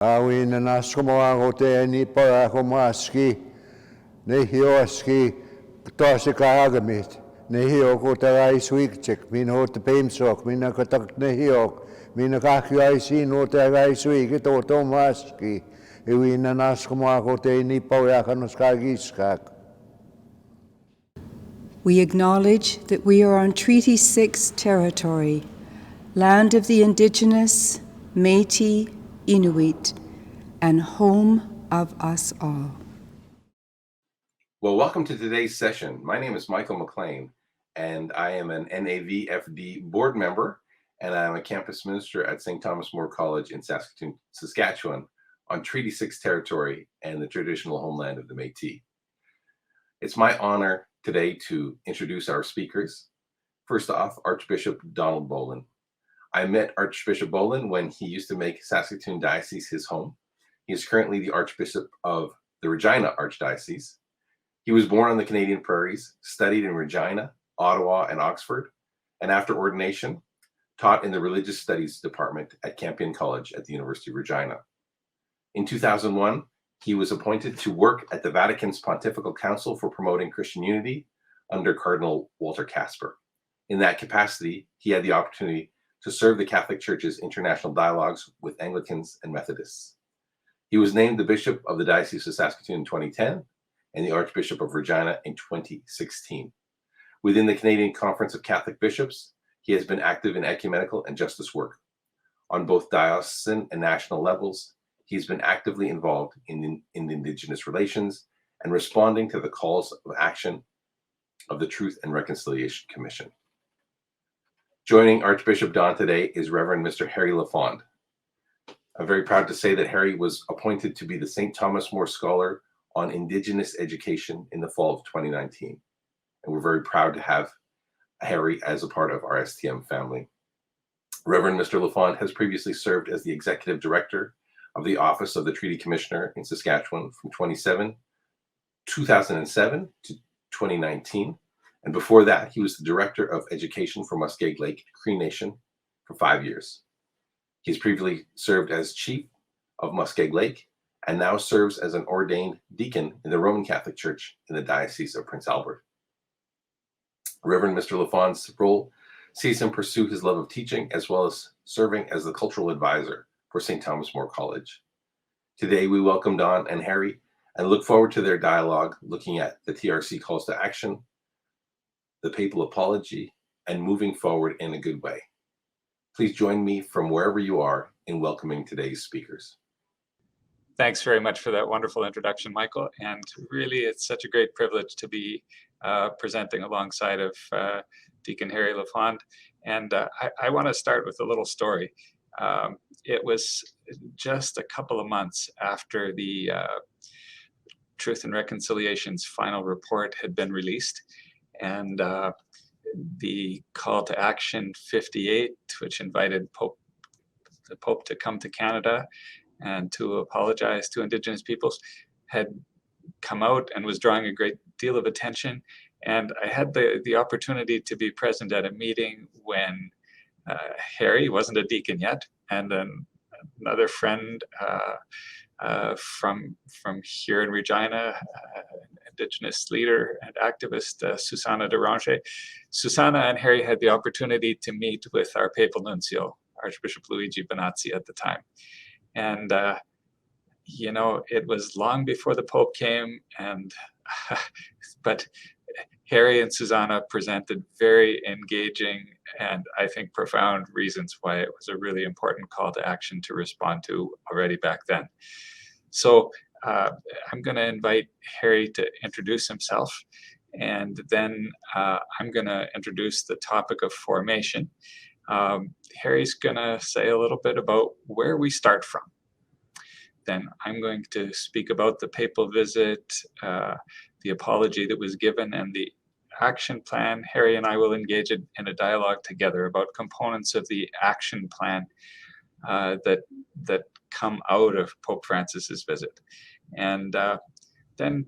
Awin na naskomo te ni para komaski ne hioski tosi kaagamit ne hioko tarai suikchek min hot peimsok min katak ne hiok min kakai sin o tarai suik to tomaski Iwin na naskomo te ni para kanoskagiskak. We acknowledge that we are on Treaty 6 territory, land of the Indigenous, Métis, Inuit, and home of us all. Well, welcome to today's session. My name is Michael McLean, and I am an NAVFD board member, and I'm a campus minister at St. Thomas More College in Saskatoon, Saskatchewan, on Treaty 6 territory and the traditional homeland of the Métis. It's my honor today to introduce our speakers. First off, Archbishop Donald Bolin. I met Archbishop Bolin when he used to make Saskatoon Diocese his home. He is currently the Archbishop of the Regina Archdiocese. He was born on the Canadian prairies, studied in Regina, Ottawa, and Oxford, and after ordination, taught in the Religious Studies Department at Campion College at the University of Regina. In 2001, he was appointed to work at the Vatican's Pontifical Council for Promoting Christian Unity under Cardinal Walter Casper. In that capacity, he had the opportunity to serve the Catholic Church's international dialogues with Anglicans and Methodists. He was named the Bishop of the Diocese of Saskatoon in 2010 and the Archbishop of Regina in 2016. Within the Canadian Conference of Catholic Bishops, he has been active in ecumenical and justice work. On both diocesan and national levels, he's been actively involved in Indigenous relations and responding to the calls of action of the Truth and Reconciliation Commission. Joining Archbishop Don today is Reverend Mr. Harry Lafond. I'm very proud to say that Harry was appointed to be the St. Thomas More Scholar on Indigenous Education in the fall of 2019. And we're very proud to have Harry as a part of our STM family. Reverend Mr. Lafond has previously served as the Executive Director of the Office of the Treaty Commissioner in Saskatchewan from 2007 to 2019. And before that, he was the Director of Education for Muskeg Lake Cree Nation for 5 years. He's previously served as Chief of Muskeg Lake and now serves as an ordained deacon in the Roman Catholic Church in the Diocese of Prince Albert. Reverend Mr. Lafond's role sees him pursue his love of teaching as well as serving as the cultural advisor for St. Thomas More College. Today, we welcome Don and Harry and look forward to their dialogue looking at the TRC calls to action, the papal apology, and moving forward in a good way. Please join me from wherever you are in welcoming today's speakers. Thanks very much for that wonderful introduction, Michael. And really, it's such a great privilege to be presenting alongside of Deacon Harry Lafond. And I want to start with a little story. It was just a couple of months after the Truth and Reconciliation's final report had been released. And the call to action 58, which invited the Pope to come to Canada and to apologize to Indigenous peoples, had come out and was drawing a great deal of attention. And I had the opportunity to be present at a meeting when Harry wasn't a deacon yet, and then another friend from here in Regina, Indigenous leader and activist, Susanna Deranger. Susanna and Harry had the opportunity to meet with our papal nuncio, Archbishop Luigi Bonazzi at the time. And, it was long before the Pope came, and but Harry and Susanna presented very engaging and I think profound reasons why it was a really important call to action to respond to already back then. So I'm going to invite Harry to introduce himself, and then I'm going to introduce the topic of formation. Harry's going to say a little bit about where we start from. Then I'm going to speak about the papal visit, the apology that was given, and the action plan. Harry and I will engage in a dialogue together about components of the action plan that come out of Pope Francis's visit. And then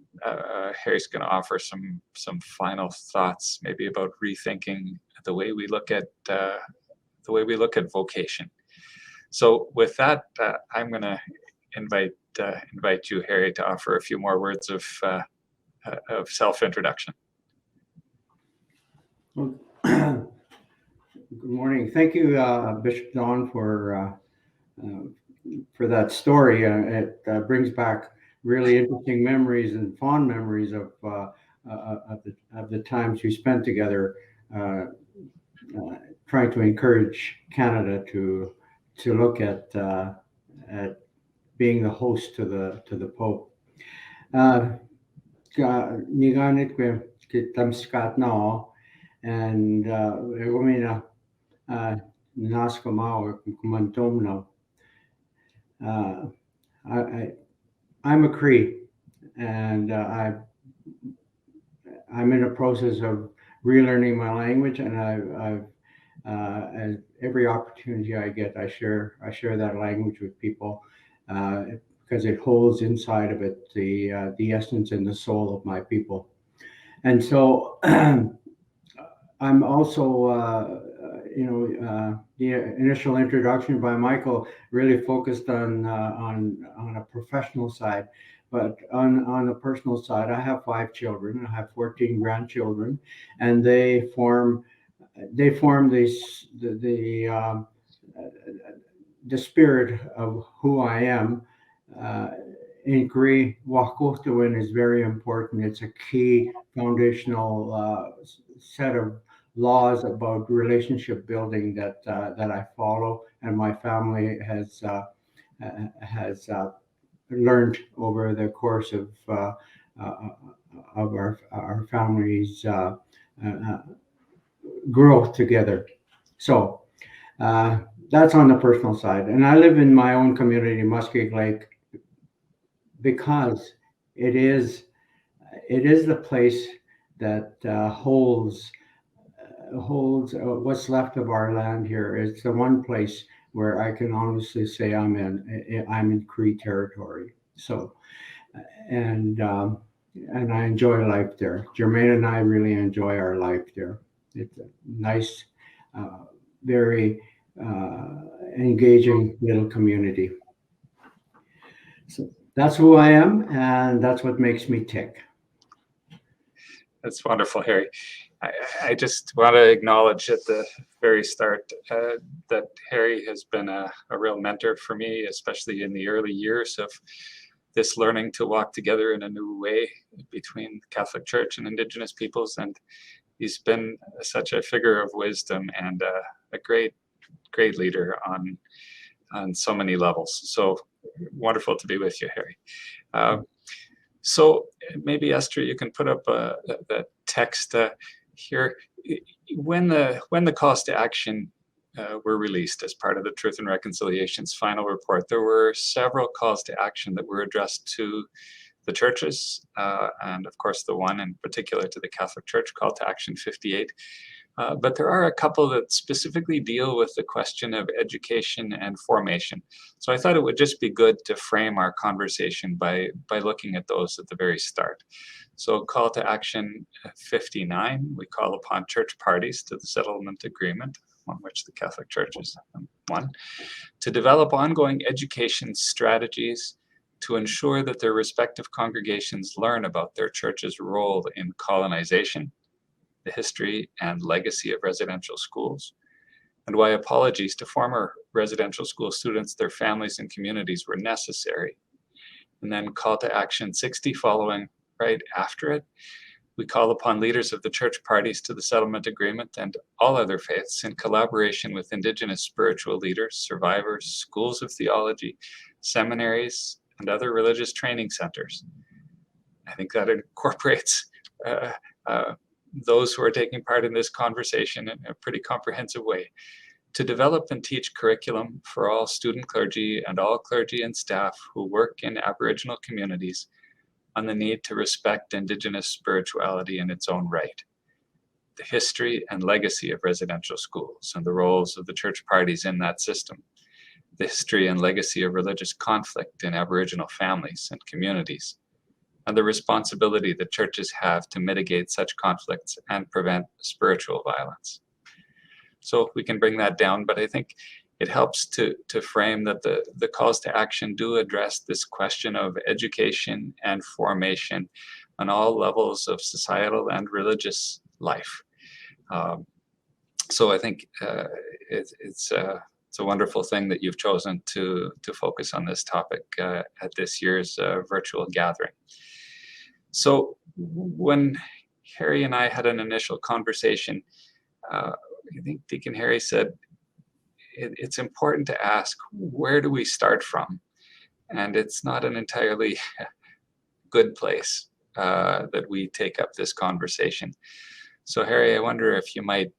Harry's going to offer some final thoughts, maybe about rethinking the way we look at vocation. So with that, I'm going to invite you, Harry, to offer a few more words of self-introduction. Well, good morning. Thank you, Bishop Don, for that story. It brings back really interesting memories and fond memories of the times we spent together, trying to encourage Canada to look at being the host to the Pope. Niganit kitam skat na and umina naskamao kumantom no. I'm a Cree, and I'm in a process of relearning my language, and I've every opportunity I get, I share that language with people, because it holds inside of it the essence and the soul of my people. And so I'm also, the initial introduction by Michael really focused on a professional side, but on a personal side, I have 5 children. I have 14 grandchildren, and they form this the spirit of who I am. In Cree, Wakutuin is very important. It's a key foundational set of laws about relationship building that I follow, and my family has learned over the course of our family's growth together. So that's on the personal side, and I live in my own community, Muskeg Lake, because it is the place that holds what's left of our land here. It's the one place where I can honestly say I'm in Cree territory. So, and I enjoy life there. Jermaine and I really enjoy our life there. It's a nice, very engaging little community. So that's who I am, and that's what makes me tick. That's wonderful, Harry. I just want to acknowledge at the very start that Harry has been a real mentor for me, especially in the early years of this learning to walk together in a new way between Catholic Church and Indigenous peoples. And he's been such a figure of wisdom and a great leader on so many levels. So wonderful to be with you, Harry. So maybe Esther, you can put up the text here. When the calls to action were released as part of the Truth and Reconciliation's final report, there were several calls to action that were addressed to the churches, and of course the one in particular to the Catholic Church, Call to Action 58. But there are a couple that specifically deal with the question of education and formation. So I thought it would just be good to frame our conversation by looking at those at the very start. So Call to Action 59, we call upon church parties to the settlement agreement, on which the Catholic Church is one, to develop ongoing education strategies to ensure that their respective congregations learn about their church's role in colonization, the history and legacy of residential schools, and why apologies to former residential school students, their families, and communities were necessary. And then Call to Action 60 following right after it, we call upon leaders of the church parties to the settlement agreement and all other faiths in collaboration with Indigenous spiritual leaders, survivors, schools of theology, seminaries, and other religious training centers. I think that incorporates those who are taking part in this conversation in a pretty comprehensive way, to develop and teach curriculum for all student clergy and all clergy and staff who work in Aboriginal communities on the need to respect Indigenous spirituality in its own right, the history and legacy of residential schools and the roles of the church parties in that system, the history and legacy of religious conflict in Aboriginal families and communities, and the responsibility that churches have to mitigate such conflicts and prevent spiritual violence. So we can bring that down, but I think it helps to frame that the calls to action do address this question of education and formation on all levels of societal and religious life. So I think it's a wonderful thing that you've chosen to focus on this topic at this year's virtual gathering. So when Harry and I had an initial conversation, I think Deacon Harry said, it's important to ask, where do we start from? And it's not an entirely good place that we take up this conversation. So Harry, I wonder if you might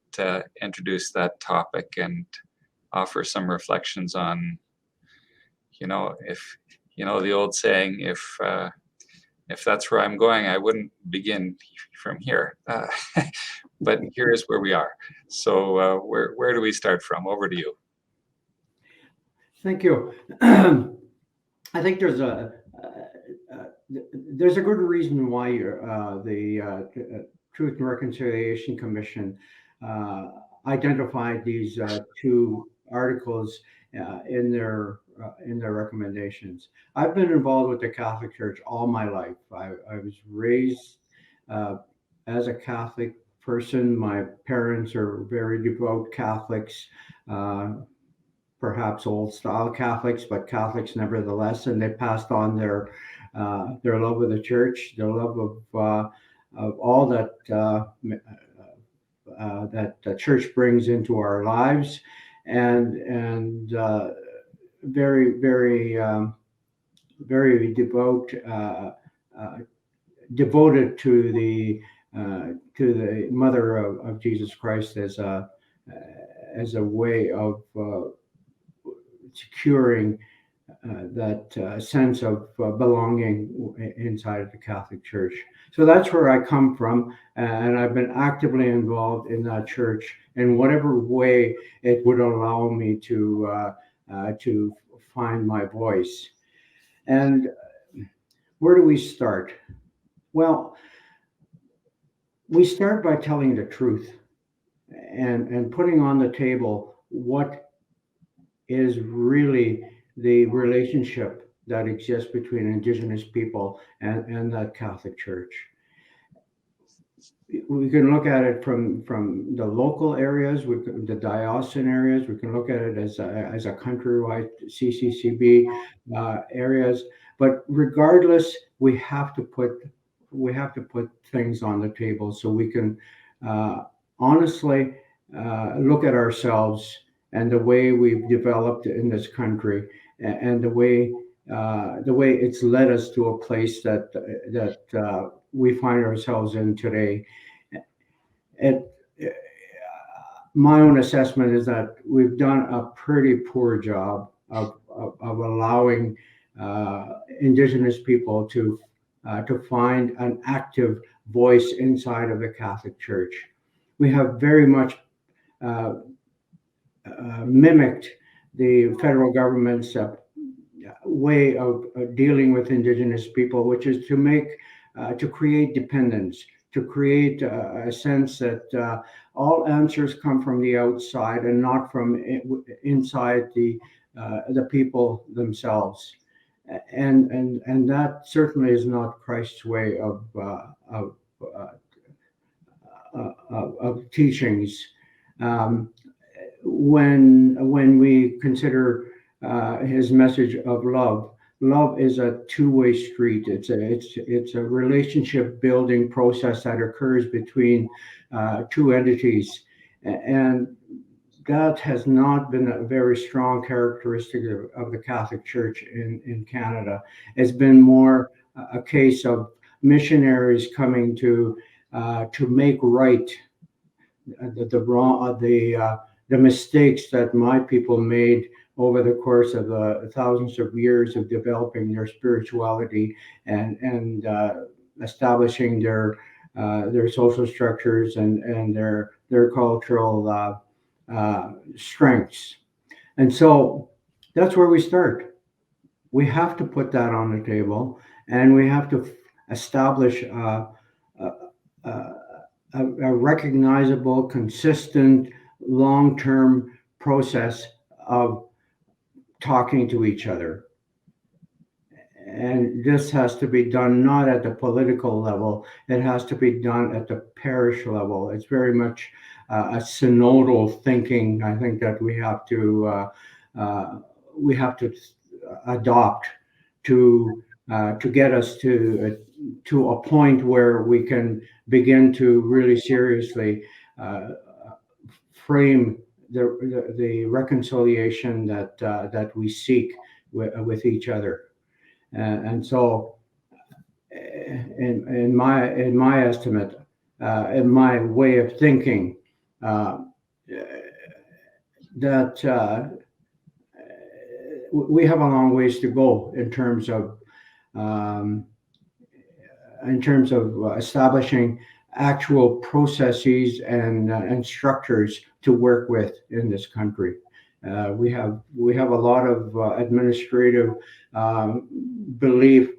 introduce that topic and offer some reflections on, if, the old saying, if that's where I'm going, I wouldn't begin from here. But here is where we are. So where do we start from? Over to you. Thank you. I think there's a good reason why the Truth and Reconciliation Commission identified these two articles in their recommendations. I've been involved with the Catholic Church all my life. I was raised as a Catholic person. My parents are very devout Catholics, perhaps old style Catholics, but Catholics nevertheless, and they passed on their love of the church, their love of all that that the church brings into our lives, and very devoted to the Mother of Jesus Christ as a way of securing that sense of belonging inside of the Catholic Church. So that's where I come from, and I've been actively involved in that church in whatever way it would allow me to find my voice. And where do we start? Well, we start by telling the truth and putting on the table what is really the relationship that exists between Indigenous people and that Catholic Church. We can look at it from the local areas, the diocesan areas. We can look at it as a countrywide CCCB areas. But regardless, we have to put things on the table so we can honestly look at ourselves and the way we've developed in this country, and the way it's led us to a place that we find ourselves in today. My own assessment is that we've done a pretty poor job of allowing Indigenous people to find an active voice inside of the Catholic Church. We have very much mimicked the federal government's way of dealing with Indigenous people, which is to create dependence, to create a sense that all answers come from the outside and not from inside the people themselves. And that certainly is not Christ's way of teachings. When we consider his message of love is a two-way street. It's a relationship building process that occurs between two entities, and that has not been a very strong characteristic of the Catholic Church in Canada. It's been more a case of missionaries coming to make right the mistakes that my people made over the course of thousands of years of developing their spirituality and establishing their social structures and their cultural strengths. And so that's where we start. We have to put that on the table, and we have to establish a recognizable, consistent, long-term process of talking to each other. And this has to be done not at the political level, it has to be done at the parish level. It's very much a synodal thinking, I think, that we have to adopt to get us to a point where we can begin to really seriously frame the reconciliation that we seek with each other. And so, in my estimate, in my way of thinking, that we have a long ways to go um, in terms of establishing actual processes and structures to work with in this country. We have a lot of administrative belief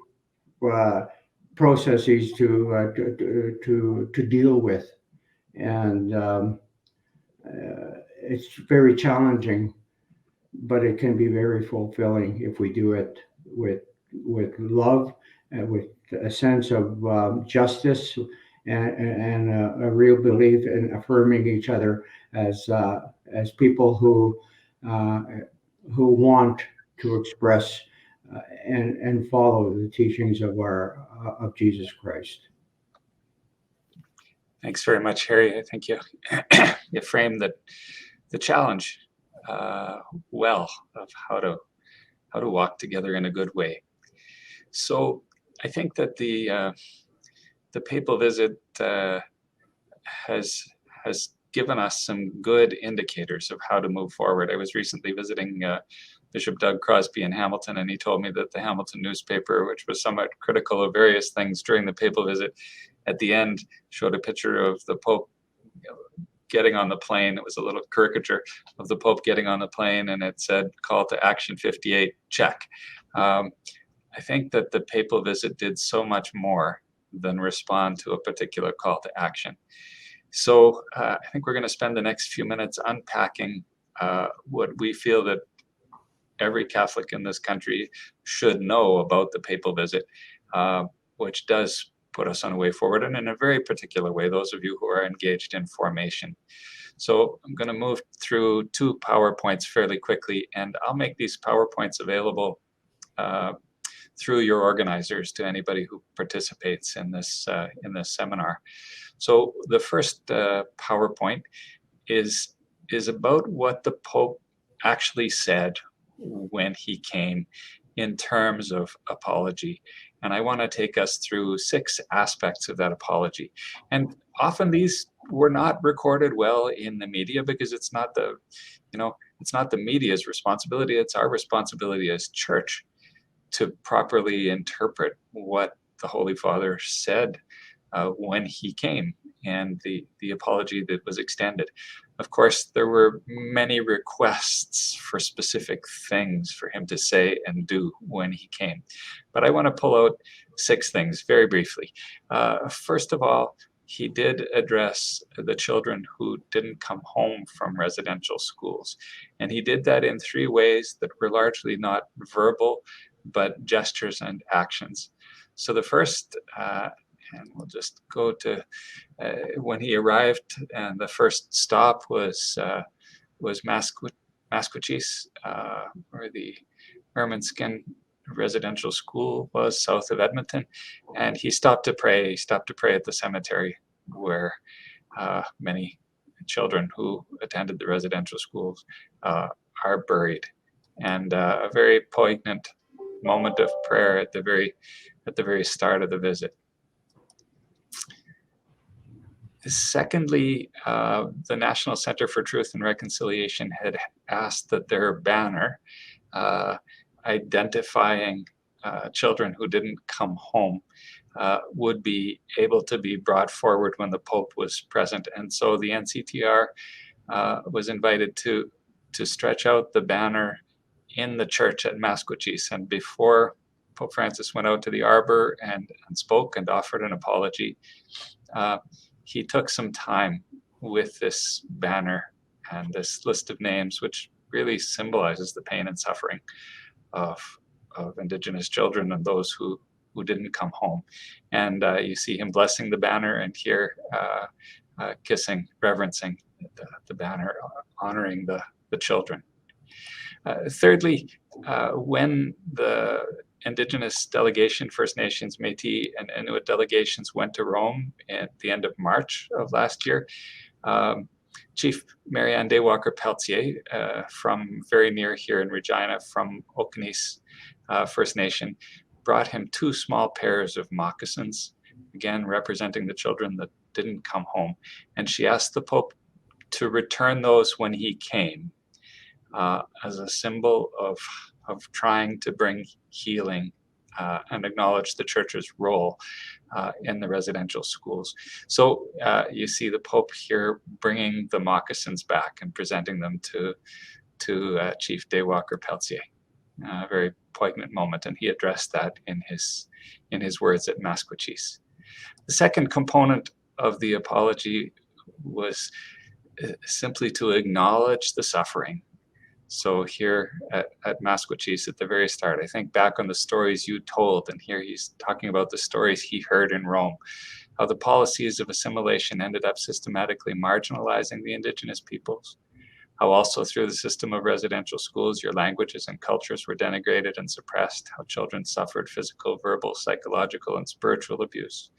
processes to deal with, and it's very challenging, but it can be very fulfilling if we do it with love, with a sense of justice, and a real belief in affirming each other as people who want to express and follow the teachings of Jesus Christ. Thanks very much, Harry. I think you you framed the challenge well of how to walk together in a good way. So I think that the papal visit has given us some good indicators of how to move forward. I was recently visiting Bishop Doug Crosby in Hamilton, and he told me that the Hamilton newspaper, which was somewhat critical of various things during the papal visit, at the end showed a picture of the Pope getting on the plane. It was a little caricature of the Pope getting on the plane, and it said, "Call to Action 58, check." I think that the papal visit did so much more than respond to a particular call to action. So I think we're going to spend the next few minutes unpacking what we feel that every Catholic in this country should know about the papal visit, which does put us on a way forward, and in a very particular way, those of you who are engaged in formation. So I'm going to move through 2 PowerPoints fairly quickly, and I'll make these PowerPoints available through your organizers to anybody who participates in this seminar. So the first PowerPoint is about what the Pope actually said when he came in terms of apology. And I want to take us through 6 aspects of that apology. And often these were not recorded well in the media because it's not the media's responsibility, it's our responsibility as church to properly interpret what the Holy Father said when he came and the apology that was extended. Of course, there were many requests for specific things for him to say and do when he came. But I want to pull out 6 things very briefly. First of all, he did address the children who didn't come home from residential schools. And he did that in 3 ways that were largely not verbal, but gestures and actions. So the first, and we'll just go to when he arrived, and the first stop was Masquachis, where the Ermineskin residential school was south of Edmonton, and he stopped to pray. He stopped to pray at the cemetery where many children who attended the residential schools are buried, and a very poignant moment of prayer at the very start of the visit. Secondly, the National Center for Truth and Reconciliation had asked that their banner identifying children who didn't come home would be able to be brought forward when the Pope was present. And so the NCTR was invited to stretch out the banner in the church at Masquachis. And before Pope Francis went out to the arbor and spoke and offered an apology, he took some time with this banner and this list of names, which really symbolizes the pain and suffering of Indigenous children and those who didn't come home. And you see him blessing the banner, and here kissing, reverencing the banner, honoring the children. Thirdly, when the Indigenous delegation, First Nations, Métis, and Inuit delegations went to Rome at the end of March of last year, Chief Marianne Daywalker-Peltier from very near here in Regina, from Okanese First Nation, brought him 2 small pairs of moccasins, again representing the children that didn't come home. And she asked the Pope to return those when he came, as a symbol of trying to bring healing and acknowledge the church's role in the residential schools. So you see the Pope here bringing the moccasins back and presenting them to Chief Daywalker-Peltier. A very poignant moment, and he addressed that in his words at Masquachis. The second component of the apology was simply to acknowledge the suffering. So here at Masquachis at the very start, I think back on the stories you told, and here he's talking about the stories he heard in Rome, how the policies of assimilation ended up systematically marginalizing the Indigenous peoples, how also through the system of residential schools, your languages and cultures were denigrated and suppressed, how children suffered physical, verbal, psychological, and spiritual abuse,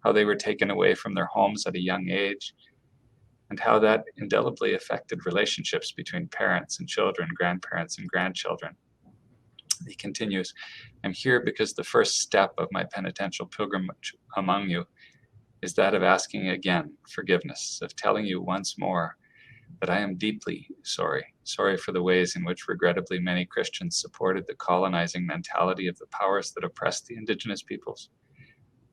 how they were taken away from their homes at a young age, and how that indelibly affected relationships between parents and children, grandparents and grandchildren. He continues, I'm here because the first step of my penitential pilgrimage among you is that of asking again forgiveness, of telling you once more that I am deeply sorry for the ways in which regrettably many Christians supported the colonizing mentality of the powers that oppressed the Indigenous peoples.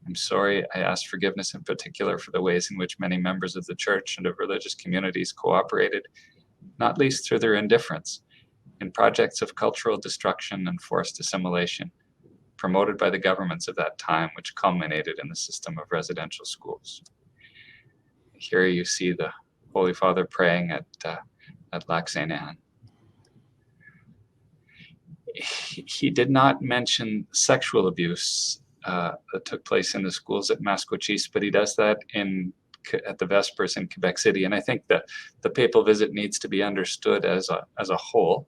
I'm sorry, I ask forgiveness in particular for the ways in which many members of the church and of religious communities cooperated, not least through their indifference, in projects of cultural destruction and forced assimilation, promoted by the governments of that time, which culminated in the system of residential schools. Here you see the Holy Father praying at Lac Saint Anne. He did not mention sexual abuse that took place in the schools at Masquachis, but he does that at the Vespers in Quebec City. And I think that the papal visit needs to be understood as a whole.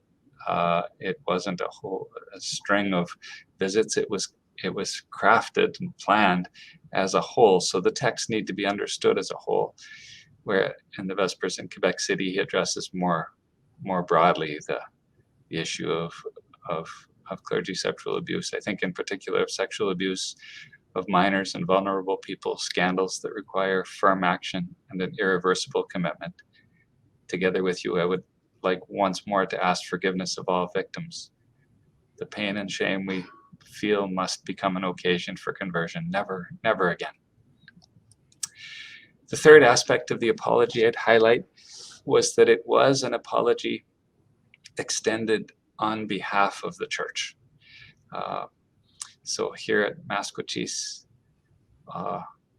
It wasn't a string of visits. It was crafted and planned as a whole. So the texts need to be understood as a whole. Where in the Vespers in Quebec City, he addresses more broadly the issue of clergy sexual abuse. I think in particular of sexual abuse of minors and vulnerable people, scandals that require firm action and an irreversible commitment. Together with you, I would like once more to ask forgiveness of all victims. The pain and shame we feel must become an occasion for conversion. Never, never again. The third aspect of the apology I'd highlight was that it was an apology extended on behalf of the church. So here at Masquachis,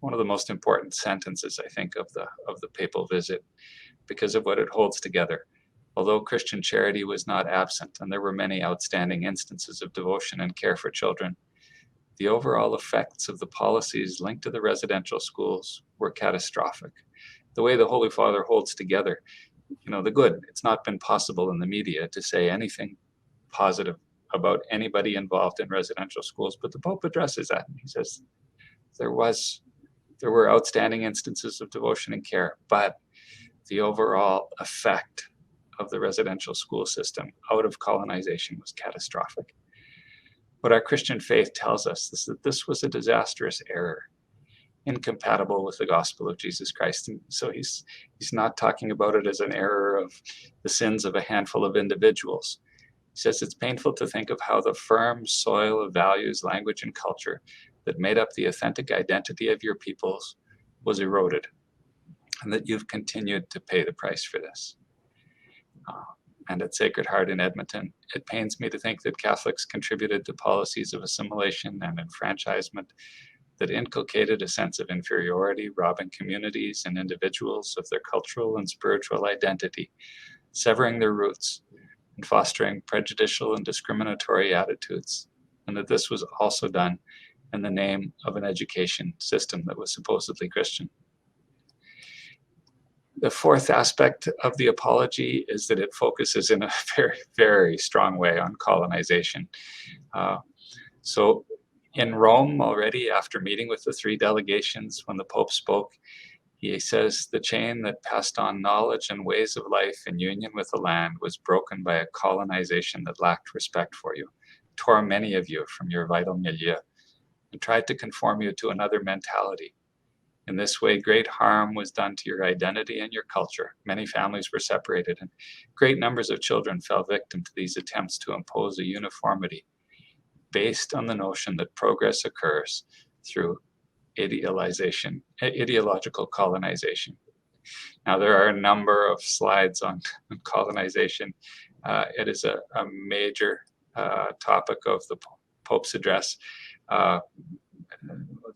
one of the most important sentences, I think, of the papal visit, because of what it holds together. Although Christian charity was not absent, and there were many outstanding instances of devotion and care for children, the overall effects of the policies linked to the residential schools were catastrophic. The way the Holy Father holds together, the good, it's not been possible in the media to say anything positive about anybody involved in residential schools, but the Pope addresses that. He says there were outstanding instances of devotion and care, but the overall effect of the residential school system out of colonization was catastrophic. What our Christian faith tells us is that this was a disastrous error, incompatible with the gospel of Jesus Christ. And so he's not talking about it as an error of the sins of a handful of individuals. He says it's painful to think of how the firm soil of values, language, and culture that made up the authentic identity of your peoples was eroded, and that you've continued to pay the price for this. And at Sacred Heart in Edmonton, it pains me to think that Catholics contributed to policies of assimilation and enfranchisement that inculcated a sense of inferiority, robbing communities and individuals of their cultural and spiritual identity, severing their roots, and fostering prejudicial and discriminatory attitudes, and that this was also done in the name of an education system that was supposedly Christian. The fourth aspect of the apology is that it focuses in a very, very strong way on colonization. So in Rome already, after meeting with the three delegations, when the Pope spoke, he says, the chain that passed on knowledge and ways of life in union with the land was broken by a colonization that lacked respect for you, tore many of you from your vital milieu, and tried to conform you to another mentality. In this way, great harm was done to your identity and your culture. Many families were separated, and great numbers of children fell victim to these attempts to impose a uniformity based on the notion that progress occurs through ideological colonization. Now, there are a number of slides on colonization. It is a major topic of the Pope's address. I'll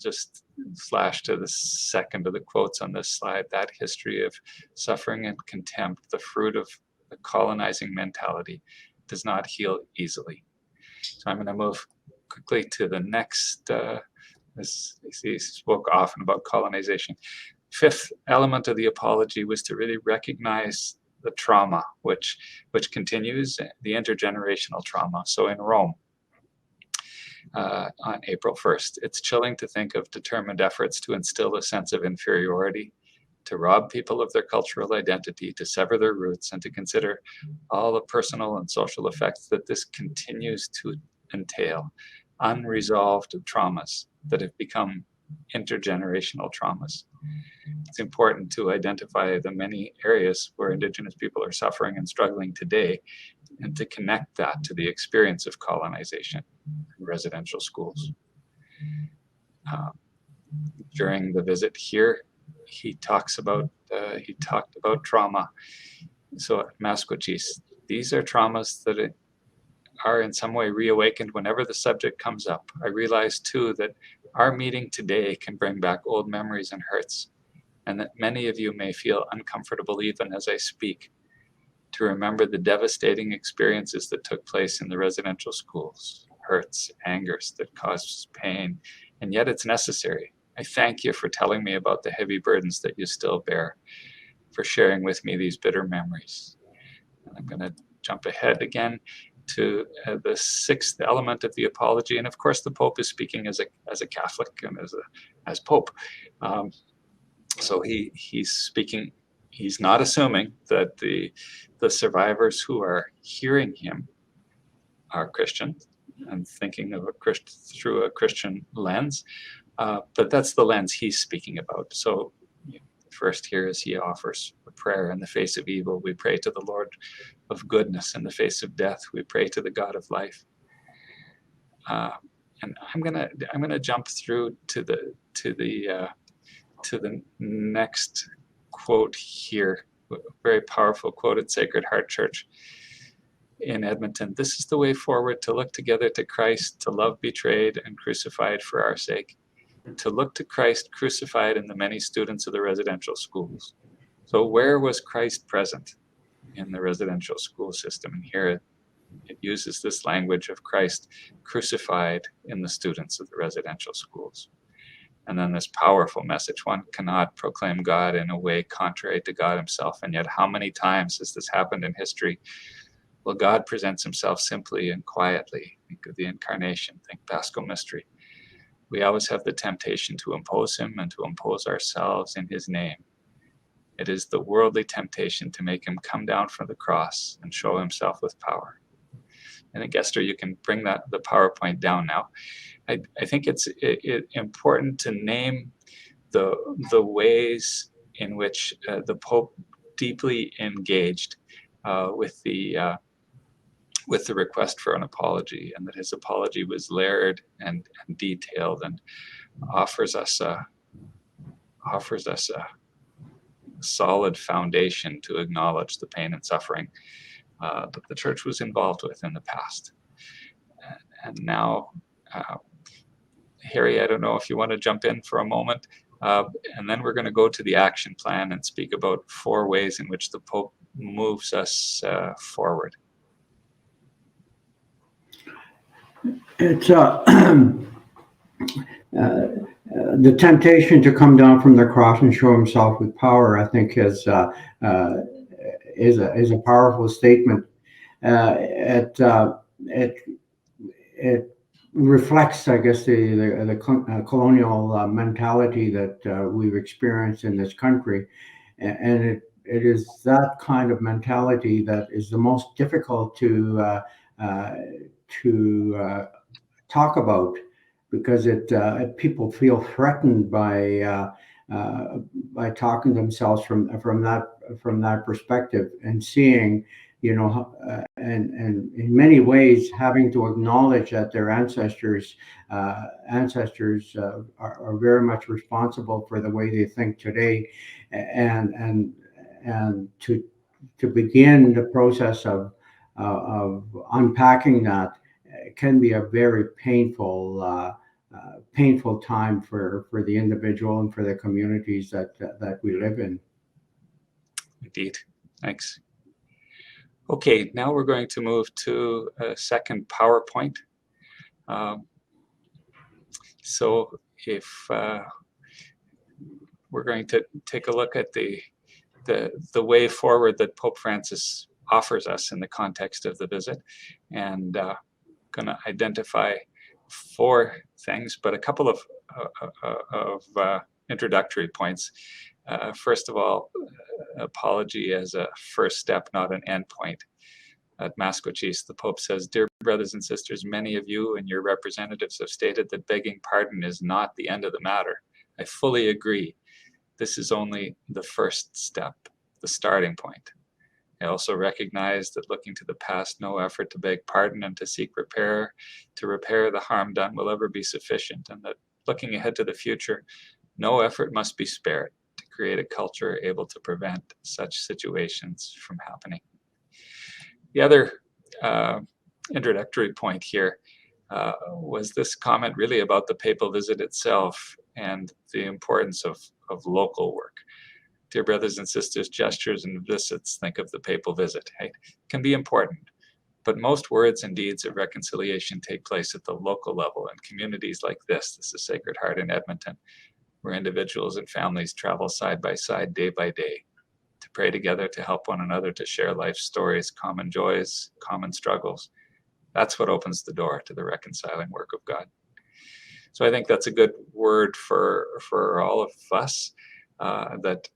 just slash to the second of the quotes on this slide. That history of suffering and contempt, the fruit of the colonizing mentality, does not heal easily. So I'm going to move quickly to the next. He spoke often about colonization. Fifth element of the apology was to really recognize the trauma, which continues, the intergenerational trauma. So in Rome, on April 1st, it's chilling to think of determined efforts to instill a sense of inferiority, to rob people of their cultural identity, to sever their roots, and to consider all the personal and social effects that this continues to entail, unresolved traumas that have become intergenerational traumas. It's important to identify the many areas where Indigenous people are suffering and struggling today, and to connect that to the experience of colonization in residential schools. During the visit here, he talked about trauma. So at Masquachis, these are traumas that are in some way reawakened whenever the subject comes up. I realize too that our meeting today can bring back old memories and hurts, and that many of you may feel uncomfortable even as I speak, to remember the devastating experiences that took place in the residential schools, hurts, angers that cause pain, and yet it's necessary. I thank you for telling me about the heavy burdens that you still bear, for sharing with me these bitter memories. And I'm going to jump ahead again to the sixth element of the apology, and of course the Pope is speaking as a Catholic and as Pope. So he's speaking. He's not assuming that the survivors who are hearing him are Christian and thinking of through a Christian lens, but that's the lens he's speaking about. So first here is he offers a prayer in the face of evil. We pray to the Lord of goodness. In the face of death, we pray to the God of life. And I'm gonna jump through to the next quote here. A very powerful quote at Sacred Heart Church in Edmonton. This is the way forward, to look together to Christ, to love betrayed and crucified for our sake, to look to Christ crucified in the many students of the residential schools. So where was Christ present in the residential school system? And here it uses this language of Christ crucified in the students of the residential schools. And then this powerful message: one cannot proclaim God in a way contrary to God himself. And yet how many times has this happened in history? Well, God presents himself simply and quietly. Think of the incarnation, think Paschal mystery. We always have the temptation to impose him and to impose ourselves in his name. It is the worldly temptation to make him come down from the cross and show himself with power. And Gester, you can bring the PowerPoint down now. I think it's important to name the ways in which the Pope deeply engaged with the request for an apology, and that his apology was layered and detailed, and offers us a solid foundation to acknowledge the pain and suffering that the Church was involved with in the past. And now, Harry, I don't know if you want to jump in for a moment, and then we're going to go to the action plan and speak about 4 ways in which the Pope moves us forward. It's the temptation to come down from the cross and show himself with power, I think, is a powerful statement. It it reflects, I guess, the colonial mentality that we've experienced in this country, and it is that kind of mentality that is the most difficult to talk about, because people feel threatened by talking themselves from that perspective, and seeing, and in many ways having to acknowledge that their ancestors are very much responsible for the way they think today, and to begin the process of unpacking that can be a very painful time for the individual and for the communities that we live in. Indeed. Thanks. Okay, now we're going to move to a second PowerPoint. So if we're going to take a look at the way forward that Pope Francis offers us in the context of the visit, and going to identify 4 things, but a couple of introductory points. First of all, apology as a first step, not an end point. At Mascochis, the Pope says, "Dear brothers and sisters, many of you and your representatives have stated that begging pardon is not the end of the matter. I fully agree. This is only the first step, the starting point. I also recognize that looking to the past, no effort to beg pardon and to seek repair, to repair the harm done will ever be sufficient, and that looking ahead to the future, no effort must be spared to create a culture able to prevent such situations from happening." The other introductory point here was this comment really about the papal visit itself and the importance of local work. Dear brothers and sisters, gestures and visits, think of the papal visit, right? Can be important, but most words and deeds of reconciliation take place at the local level in communities like this. This is Sacred Heart in Edmonton, where individuals and families travel side by side, day by day, to pray together, to help one another, to share life stories, common joys, common struggles. That's what opens the door to the reconciling work of God. So I think that's a good word for all of us, that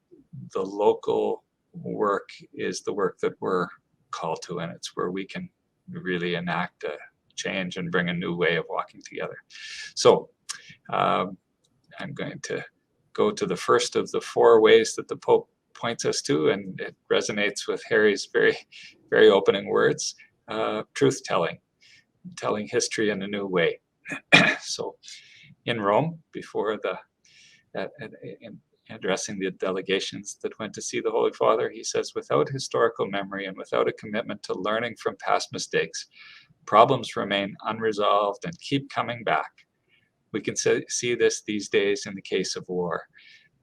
the local work is the work that we're called to, and it's where we can really enact a change and bring a new way of walking together. So I'm going to go to the first of the 4 ways that the Pope points us to, and it resonates with Harry's very, very opening words: truth telling, telling history in a new way. So in Rome, before in addressing the delegations that went to see the Holy Father, he says, "Without historical memory and without a commitment to learning from past mistakes, problems remain unresolved and keep coming back. We can see this these days in the case of war.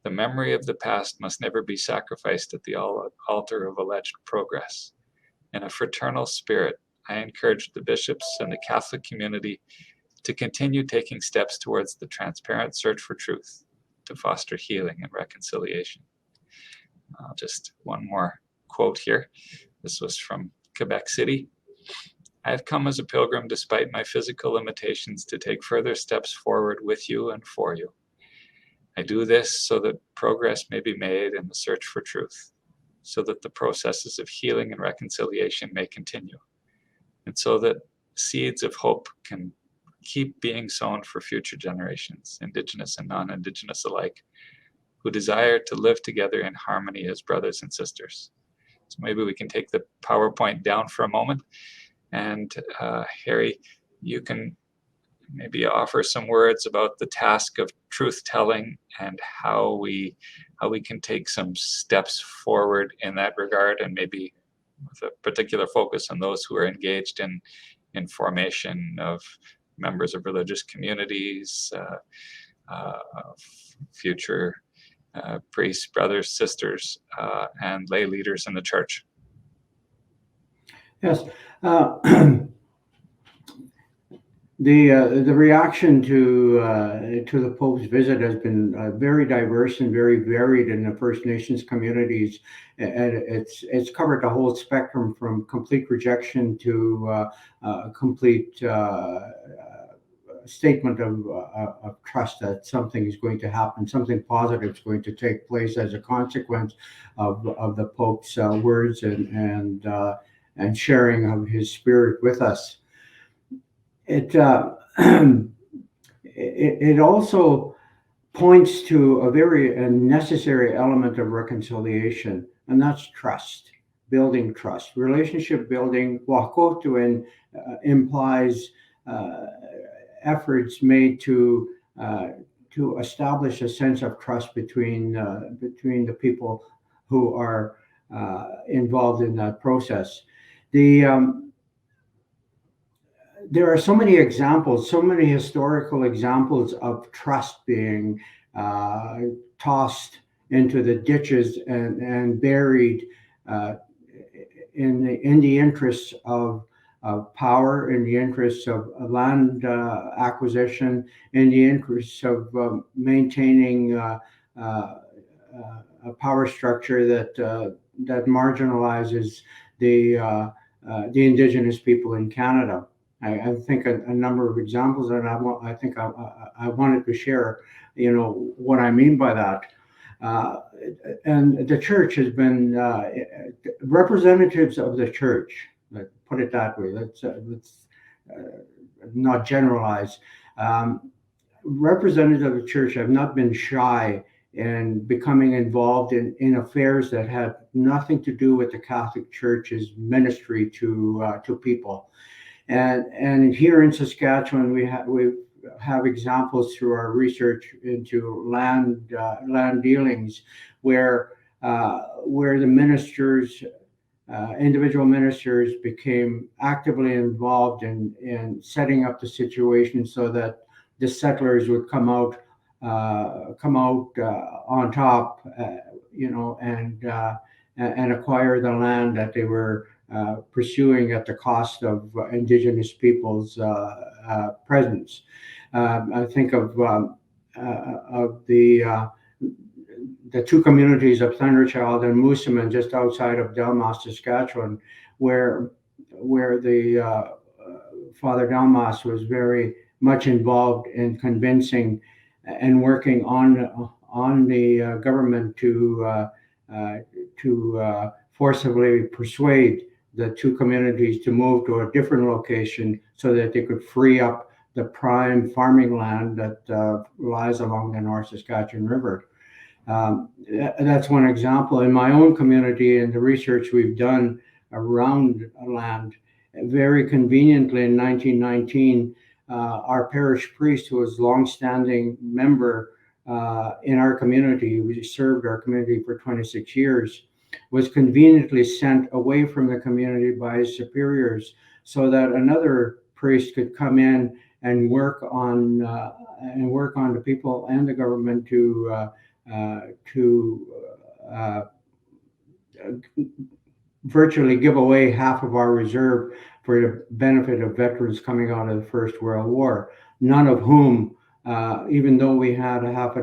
The memory of the past must never be sacrificed at the altar of alleged progress. In a fraternal spirit, I encourage the bishops and the Catholic community to continue taking steps towards the transparent search for truth, to foster healing and reconciliation." Just one more quote here. This was from Quebec City. "I have come as a pilgrim despite my physical limitations to take further steps forward with you and for you. I do this so that progress may be made in the search for truth, so that the processes of healing and reconciliation may continue, and so that seeds of hope can keep being sown for future generations, Indigenous and non-Indigenous alike, who desire to live together in harmony as brothers and sisters." So maybe we can take the PowerPoint down for a moment, and Harry, you can maybe offer some words about the task of truth-telling and how we can take some steps forward in that regard, and maybe with a particular focus on those who are engaged in formation of members of religious communities, future priests, brothers, sisters, and lay leaders in the church. Yes. The reaction to the Pope's visit has been very diverse and very varied in the First Nations communities, and it's covered the whole spectrum from complete rejection to complete statement of trust that something is going to happen, something positive is going to take place as a consequence of the Pope's words and sharing of his spirit with us. It it also points to a very necessary element of reconciliation, and that's trust, building trust, relationship building. Wakotuin implies efforts made to establish a sense of trust between the people who are involved in that process. There are so many examples, so many historical examples of trust being tossed into the ditches and buried in the interests of power, in the interests of land acquisition, in the interests of maintaining a power structure that marginalizes the Indigenous people in Canada. I think a number of examples, and I think I wanted to share, what I mean by that. And the church has been representatives of the church. Let's put it that way. Let's not generalize. Representatives of the church have not been shy in becoming involved in affairs that had nothing to do with the Catholic Church's ministry to people. And here in Saskatchewan, we have examples through our research into land dealings where the ministers, individual ministers, became actively involved in setting up the situation so that the settlers would come out on top, and acquire the land that they were pursuing at the cost of Indigenous people's presence. I think of the two communities of Thunderchild and Moosomin just outside of Delmas, Saskatchewan, where the Father Delmas was very much involved in convincing and working on the government to forcibly persuade the two communities to move to a different location so that they could free up the prime farming land that lies along the North Saskatchewan River. That's one example. In my own community, in the research we've done around land, very conveniently in 1919, our parish priest, who was a long-standing member in our community, we served our community for 26 years, was conveniently sent away from the community by his superiors so that another priest could come in and work on the people and the government to virtually give away half of our reserve for the benefit of veterans coming out of the First World War, none of whom, even though we had I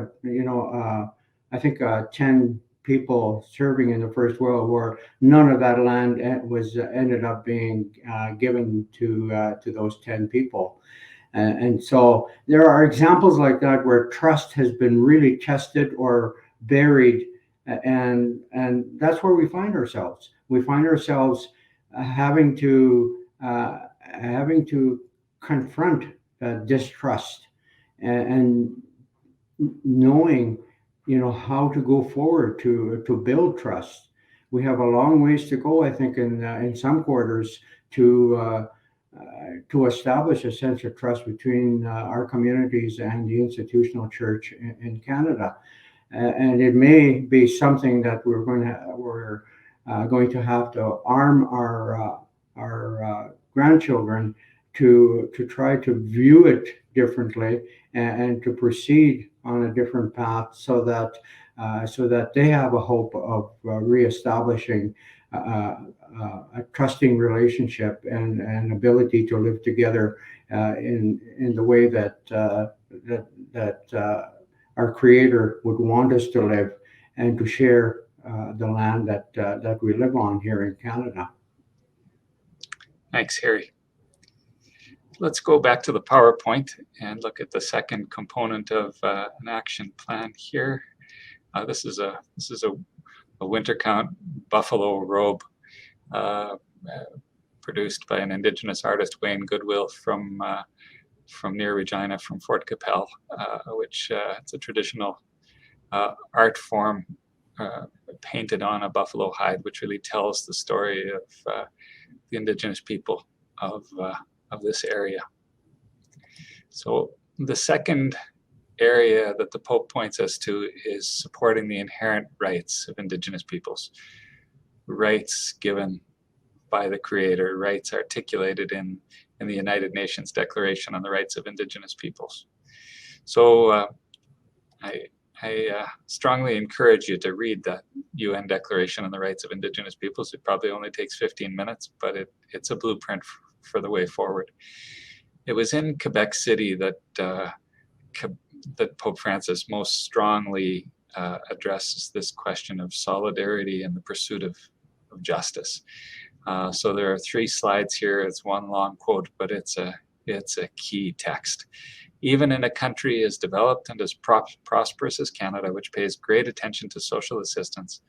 think 10 people serving in the First World War, none of that land ended up being given to those 10 people. And so there are examples like that where trust has been really tested or buried, and that's where we find ourselves. We find ourselves having to confront distrust and knowing how to go forward to build trust. We have a long ways to go, I think, in some quarters to establish a sense of trust between our communities and the institutional church in Canada. And it may be something that we're going to have to arm our grandchildren to try to view it differently and to proceed on a different path so that they have a hope of reestablishing a trusting relationship and ability to live together in the way that our Creator would want us to live, and to share the land that we live on here in Canada. Thanks, Harry. Let's go back to the PowerPoint and look at the second component of an action plan here. This is a winter count buffalo robe produced by an Indigenous artist, Wayne Goodwill, from near Regina, from Fort Capel, which it's a traditional art form painted on a buffalo hide, which really tells the story of the Indigenous people of this area. So the second area that the Pope points us to is supporting the inherent rights of Indigenous peoples, rights given by the Creator, rights articulated in the United Nations Declaration on the Rights of Indigenous Peoples. So I strongly encourage you to read the UN Declaration on the Rights of Indigenous Peoples. It probably only takes 15 minutes, but it's a blueprint for the way forward. It was in Quebec City that Pope Francis most strongly addresses this question of solidarity and the pursuit of justice. So there are 3 slides here. It's one long quote, but it's a key text. Even in a country as developed and as prosperous as Canada, which pays great attention to social assistance,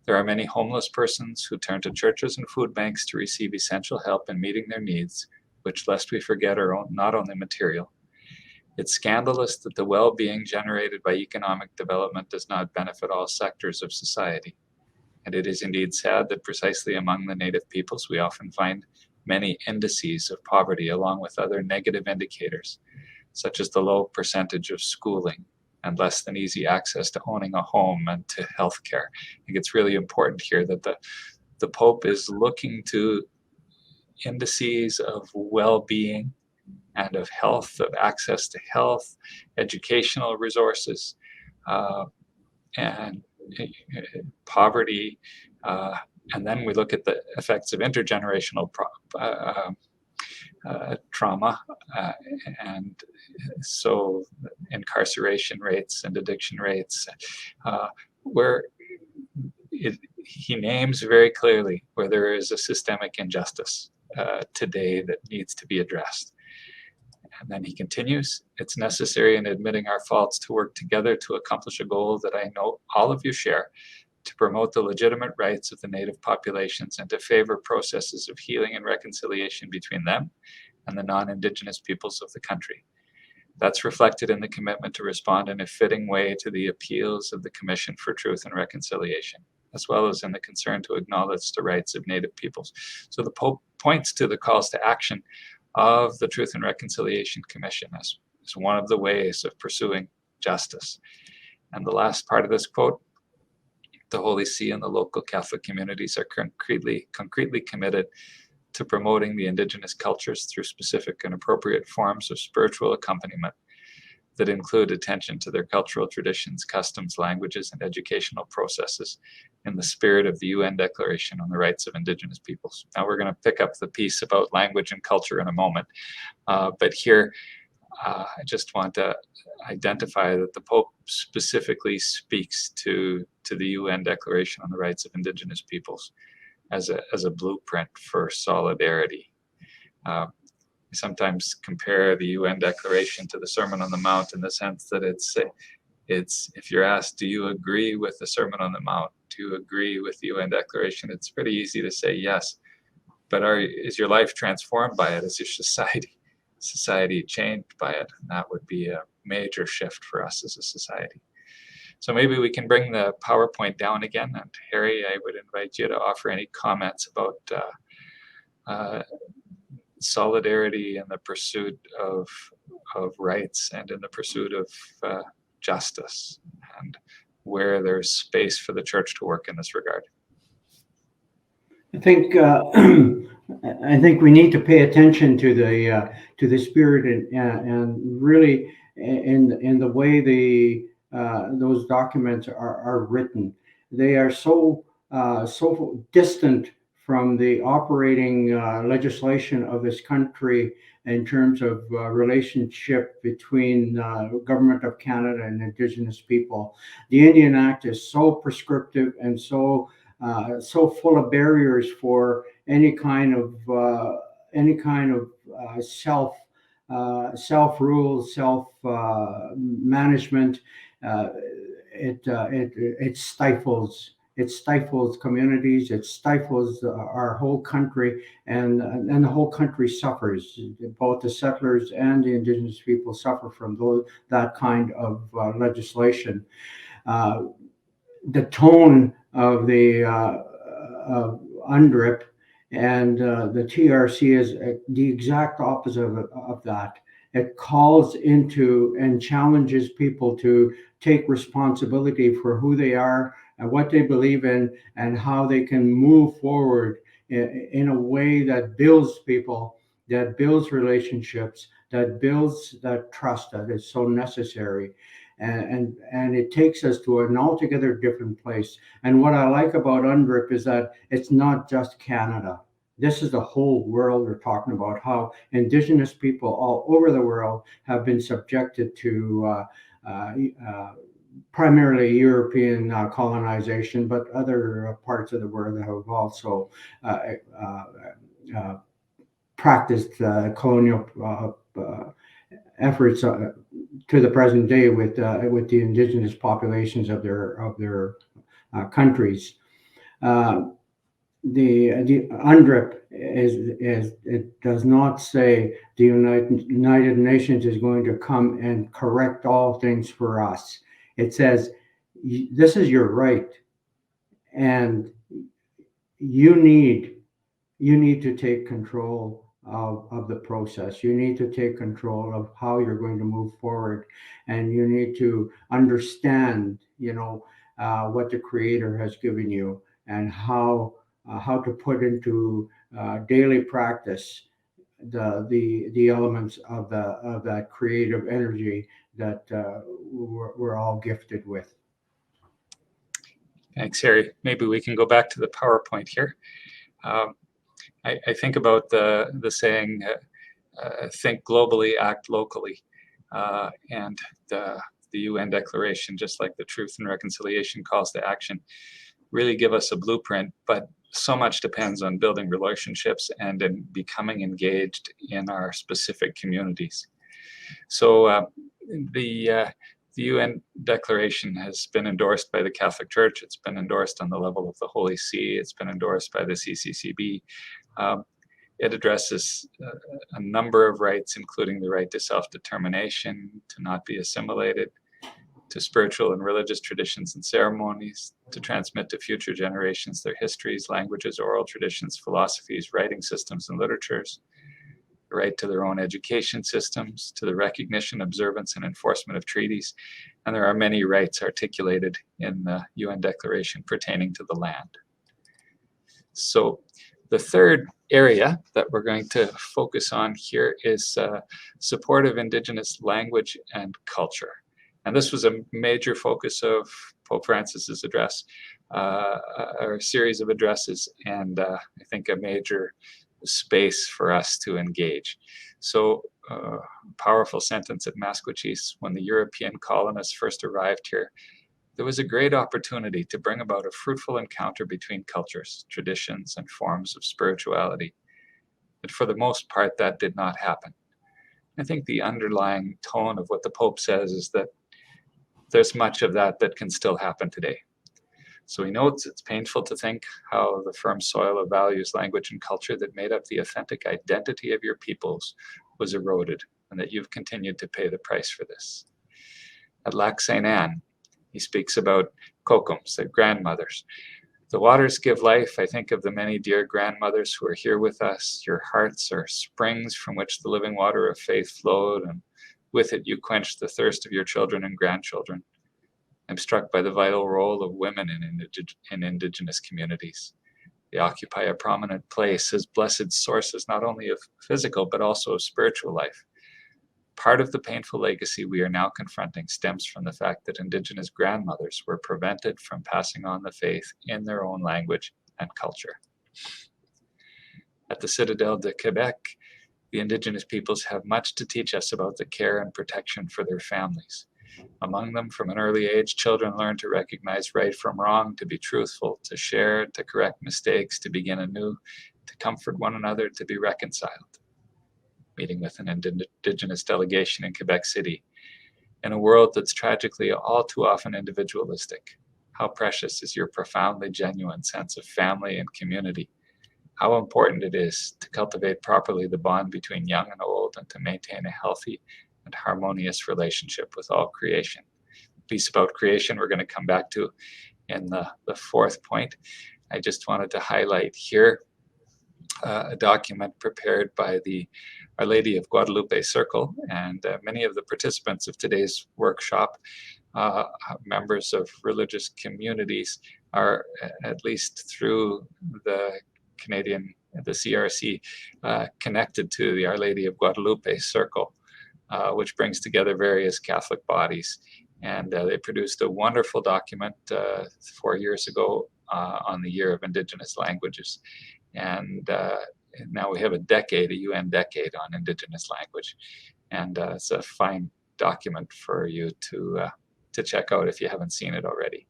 there are many homeless persons who turn to churches and food banks to receive essential help in meeting their needs, which, lest we forget, are not only material. It's scandalous that the well-being generated by economic development does not benefit all sectors of society. And it is indeed sad that precisely among the Native peoples, we often find many indices of poverty, along with other negative indicators, such as the low percentage of schooling and less than easy access to owning a home and to healthcare. I think it's really important here that the Pope is looking to indices of well-being and of health, of access to health, educational resources, and poverty. And then we look at the effects of intergenerational trauma, and so incarceration rates and addiction rates, where he names very clearly where there is a systemic injustice today that needs to be addressed. And then he continues, it's necessary in admitting our faults to work together to accomplish a goal that I know all of you share, to promote the legitimate rights of the Native populations and to favor processes of healing and reconciliation between them and the non-Indigenous peoples of the country. That's reflected in the commitment to respond in a fitting way to the appeals of the Commission for Truth and Reconciliation, as well as in the concern to acknowledge the rights of Native peoples. So the Pope points to the calls to action of the Truth and Reconciliation Commission as one of the ways of pursuing justice. And the last part of this quote, the Holy See and the local Catholic communities are concretely committed to promoting the Indigenous cultures through specific and appropriate forms of spiritual accompaniment that include attention to their cultural traditions, customs, languages, and educational processes in the spirit of the UN Declaration on the Rights of Indigenous Peoples. Now we're going to pick up the piece about language and culture in a moment, but here I just want to identify that the Pope specifically speaks to the UN Declaration on the Rights of Indigenous Peoples as a blueprint for solidarity. We sometimes compare the UN Declaration to the Sermon on the Mount in the sense that it's if you're asked, do you agree with the Sermon on the Mount? Do you agree with the UN Declaration? It's pretty easy to say yes, but is your life transformed by it? Is your society changed by it? And that would be a major shift for us as a society. So maybe we can bring the PowerPoint down again. And Harry, I would invite you to offer any comments about solidarity in the pursuit of rights and in the pursuit of justice, and where there's space for the church to work in this regard. I think I think we need to pay attention to the spirit and really in the way those documents are written. They are so so distant from the operating legislation of this country in terms of relationship between government of Canada and Indigenous people. The Indian Act is so prescriptive and so full of barriers for any kind of self rule, self management. It stifles communities, it stifles our whole country, and the whole country suffers. Both the settlers and the Indigenous people suffer from that kind of legislation. The tone of the UNDRIP and the TRC is the exact opposite of that. It calls into and challenges people to take responsibility for who they are and what they believe in and how they can move forward in a way that builds people, that builds relationships, that builds that trust that is so necessary. And it takes us to an altogether different place. And what I like about UNDRIP is that it's not just Canada. This is the whole world. We're talking about how Indigenous people all over the world have been subjected to primarily European colonization, but other parts of the world have also practiced colonial efforts to the present day with the Indigenous populations of their countries. The UNDRIP it does not say the United Nations is going to come and correct all things for us. It says this is your right, and you need to take control of the process. You need to take control of how you're going to move forward, and you need to understand, what the Creator has given you and how to put into daily practice the elements of that creative energy that we're all gifted with. Thanks, Harry. Maybe we can go back to the PowerPoint here. I think about the saying, think globally, act locally. And the UN Declaration, just like the Truth and Reconciliation calls to action, really give us a blueprint, but so much depends on building relationships and in becoming engaged in our specific communities. So the UN Declaration has been endorsed by the Catholic Church. It's been endorsed on the level of the Holy See. It's been endorsed by the CCCB. It addresses a number of rights, including the right to self-determination, to not be assimilated, to spiritual and religious traditions and ceremonies, to transmit to future generations their histories, languages, oral traditions, philosophies, writing systems, and literatures, the right to their own education systems, to the recognition, observance, and enforcement of treaties. And there are many rights articulated in the UN Declaration pertaining to the land. So the third area that we're going to focus on here is support of Indigenous language and culture. And this was a major focus of Pope Francis's address, or a series of addresses, and I think a major space for us to engage. So powerful sentence at Masquachis: when the European colonists first arrived here, there was a great opportunity to bring about a fruitful encounter between cultures, traditions, and forms of spirituality. But for the most part, that did not happen. I think the underlying tone of what the Pope says is that there's much of that that can still happen today. So he notes it's painful to think how the firm soil of values, language, and culture that made up the authentic identity of your peoples was eroded, and that you've continued to pay the price for this. At Lac Sainte Anne, he speaks about kokums, their grandmothers. The waters give life. I think of the many dear grandmothers who are here with us. Your hearts are springs from which the living water of faith flowed, and with it you quench the thirst of your children and grandchildren. I'm struck by the vital role of women in Indigenous communities. They occupy a prominent place as blessed sources not only of physical but also of spiritual life. Part of the painful legacy we are now confronting stems from the fact that Indigenous grandmothers were prevented from passing on the faith in their own language and culture. At the Citadelle de Quebec, the Indigenous peoples have much to teach us about the care and protection for their families. Among them, from an early age, children learn to recognize right from wrong, to be truthful, to share, to correct mistakes, to begin anew, to comfort one another, to be reconciled. Meeting with an Indigenous delegation in Quebec City. In a world that's tragically all too often individualistic, how precious is your profoundly genuine sense of family and community? How important it is to cultivate properly the bond between young and old and to maintain a healthy and harmonious relationship with all creation. The piece about creation we're going to come back to in the fourth point. I just wanted to highlight here a document prepared by the Our Lady of Guadalupe Circle, and many of the participants of today's workshop, members of religious communities, are at least through the CRC, connected to the Our Lady of Guadalupe Circle, which brings together various Catholic bodies. And they produced a wonderful document 4 years ago on the Year of Indigenous Languages. And now we have a UN decade on Indigenous language. And it's a fine document for you to check out if you haven't seen it already.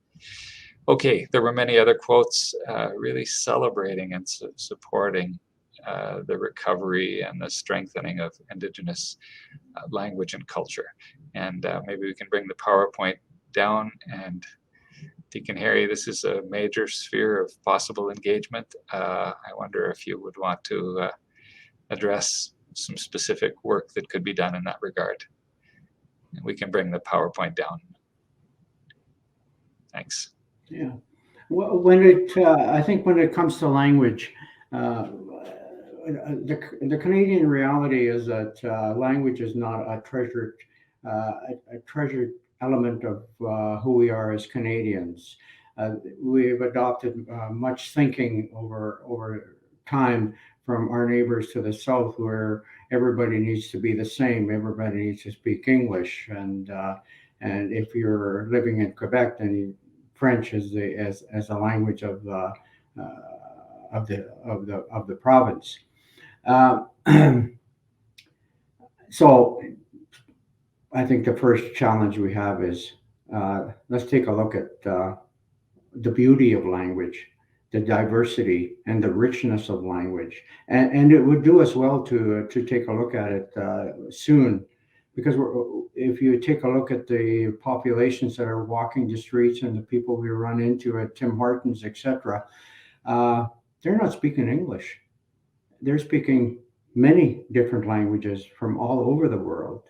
Okay, there were many other quotes really celebrating and supporting the recovery and the strengthening of Indigenous language and culture. And maybe we can bring the PowerPoint down. And Deacon Harry, this is a major sphere of possible engagement. I wonder if you would want to address some specific work that could be done in that regard. And we can bring the PowerPoint down. Thanks. Yeah. Well, I think when it comes to language, the Canadian reality is that language is not a treasured element of who we are as Canadians. We've adopted much thinking over time from our neighbors to the south, where everybody needs to be the same. Everybody needs to speak English, and if you're living in Quebec, then French is as a language of the province. So I think the first challenge we have is let's take a look at the beauty of language, the diversity and the richness of language, and it would do us well to take a look at it soon, because if you take a look at the populations that are walking the streets and the people we run into at Tim Hortons, etc., they're not speaking English. They're speaking many different languages from all over the world,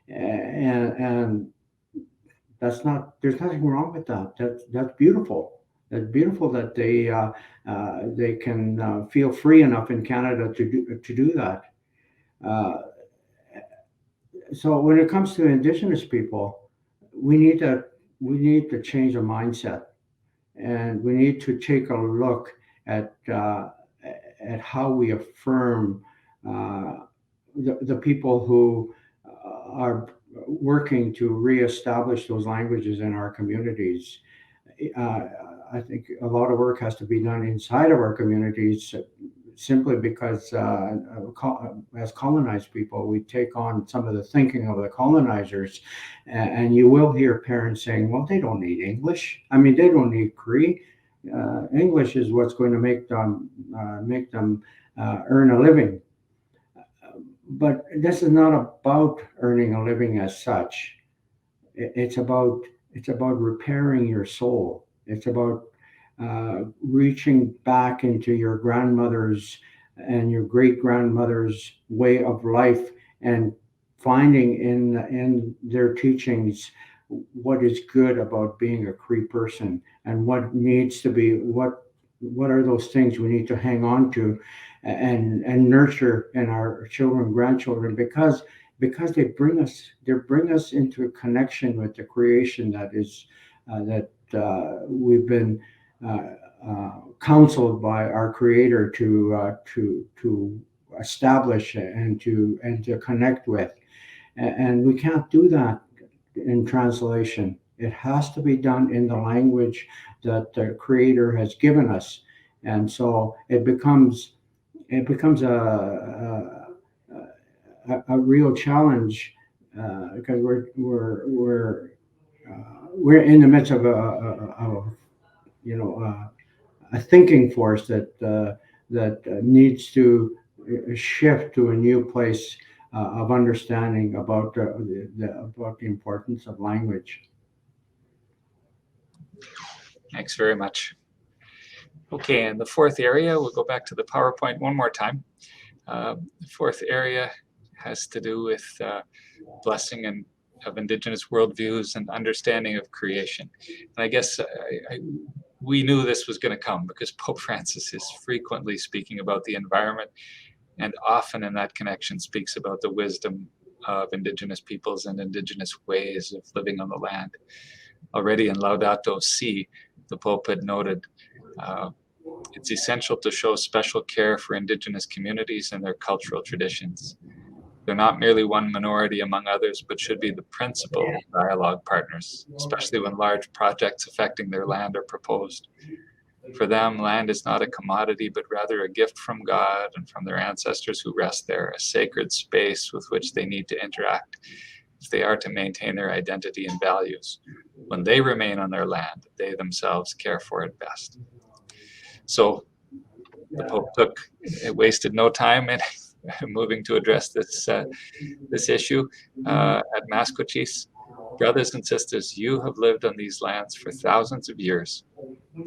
and there's nothing wrong with that. That's beautiful. That's beautiful that they can feel free enough in Canada to do that. So when it comes to Indigenous people, we need to change our mindset, and we need to take a look at how we affirm the people who are working to reestablish those languages in our communities. I think a lot of work has to be done inside of our communities, simply because as colonized people, we take on some of the thinking of the colonizers, and you will hear parents saying, well, they don't need English. I mean, they don't need Cree. English is what's going to make them earn a living. But this is not about earning a living as such. It's about repairing your soul. It's about reaching back into your grandmother's and your great grandmother's way of life, and finding in their teachings what is good about being a Cree person, and what needs to be, what are those things we need to hang on to and nurture in our children and grandchildren, because they bring us into a connection with the creation that is we've been counseled by our Creator to establish and to connect with. And we can't do that in translation. It has to be done in the language that the Creator has given us, and so it becomes a real challenge because we're in the midst of a thinking force that needs to shift to a new place of understanding about about the importance of language. Thanks very much. Okay, and the fourth area, we'll go back to the PowerPoint one more time. The fourth area has to do with blessing and of Indigenous worldviews and understanding of creation. And I guess we knew this was going to come because Pope Francis is frequently speaking about the environment, and often in that connection speaks about the wisdom of Indigenous peoples and Indigenous ways of living on the land. Already in Laudato Si, the Pope had noted it's essential to show special care for Indigenous communities and their cultural traditions. They're not merely one minority among others, but should be the principal dialogue partners, especially when large projects affecting their land are proposed. For them, land is not a commodity, but rather a gift from God and from their ancestors who rest there, a sacred space with which they need to interact if they are to maintain their identity and values. When they remain on their land, they themselves care for it best. So the Pope wasted no time in moving to address this issue at Mascochis. Brothers and sisters, you have lived on these lands for thousands of years,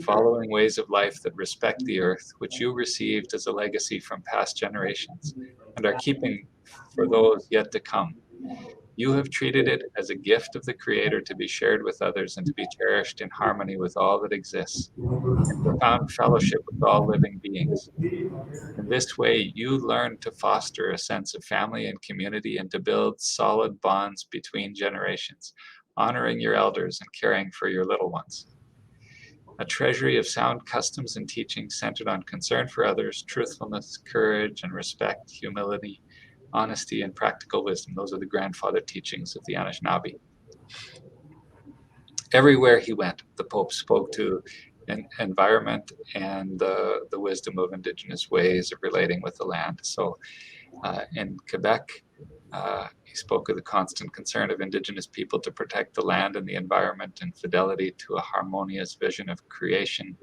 following ways of life that respect the earth, which you received as a legacy from past generations, and are keeping for those yet to come. You have treated it as a gift of the Creator to be shared with others and to be cherished in harmony with all that exists, in profound fellowship with all living beings. In this way, you learn to foster a sense of family and community and to build solid bonds between generations, honoring your elders and caring for your little ones. A treasury of sound customs and teachings centered on concern for others, truthfulness, courage and respect, humility, honesty, and practical wisdom. Those are the grandfather teachings of the Anishinaabe. Everywhere he went, the Pope spoke to environment and the wisdom of Indigenous ways of relating with the land. So in Quebec, he spoke of the constant concern of Indigenous people to protect the land and the environment and fidelity to a harmonious vision of creation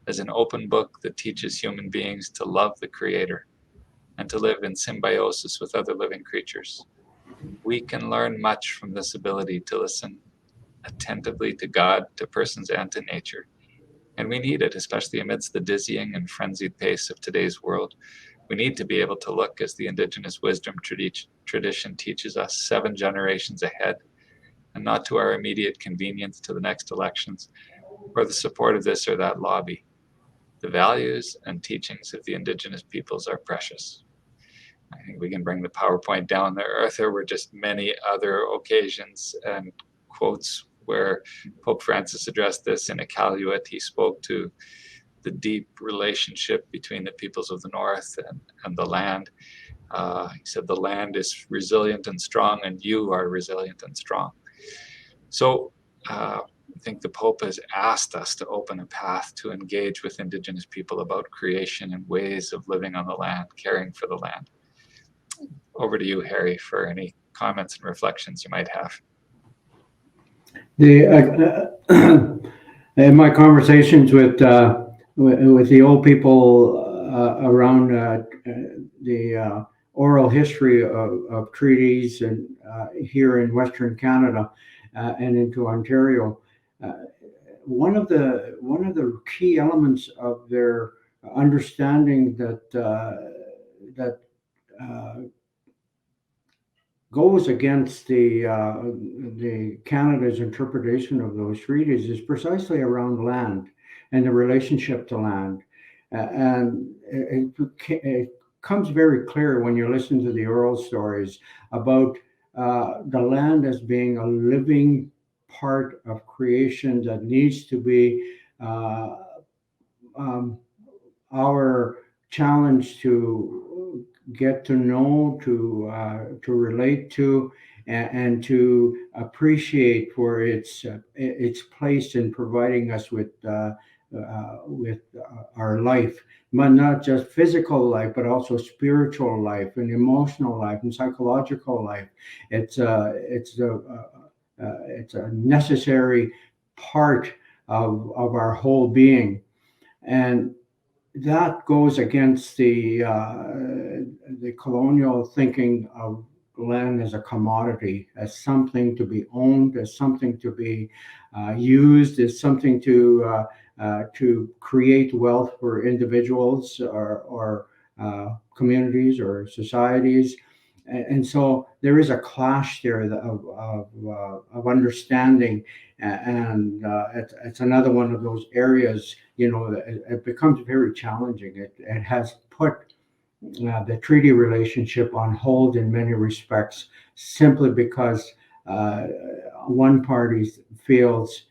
as an open book that teaches human beings to love the Creator and to live in symbiosis with other living creatures. We can learn much from this ability to listen attentively to God, to persons, and to nature. And we need it, especially amidst the dizzying and frenzied pace of today's world. We need to be able to look as the Indigenous wisdom tradition teaches us 7 generations ahead, and not to our immediate convenience to the next elections, or the support of this or that lobby. The values and teachings of the Indigenous peoples are precious. I think we can bring the PowerPoint down there. There were just many other occasions and quotes where Pope Francis addressed this in Iqaluit. He spoke to the deep relationship between the peoples of the North and the land. He said the land is resilient and strong, and you are resilient and strong. So I think the Pope has asked us to open a path to engage with Indigenous people about creation and ways of living on the land, caring for the land. Over to you, Harry, for any comments and reflections you might have. In my conversations with the old people around the oral history of treaties and here in Western Canada and into Ontario, one of the key elements of their understanding that goes against the Canada's interpretation of those treaties is precisely around land and the relationship to land, and it comes very clear when you listen to the oral stories about the land as being a living part of creation that needs to be our challenge to get to know, to relate to, and to appreciate for its place in providing us with our life, but not just physical life, but also spiritual life and emotional life and psychological life. It's a necessary part of our whole being, and that goes against the colonial thinking of land as a commodity, as something to be owned, as something to be used, as something to create wealth for individuals or communities or societies. And so there is a clash there of understanding, and it's another one of those areas, it becomes very challenging. It has put the treaty relationship on hold in many respects, simply because one party feels,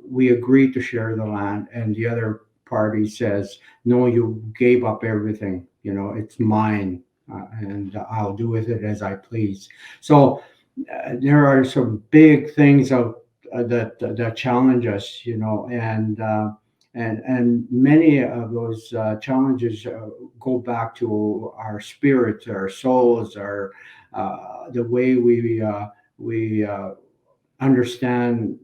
we agreed to share the land, and the other party says, no, you gave up everything, it's mine, and I'll do with it as I please. So there are some big things that challenge us, and many of those challenges go back to our spirits, our souls, our the way we understand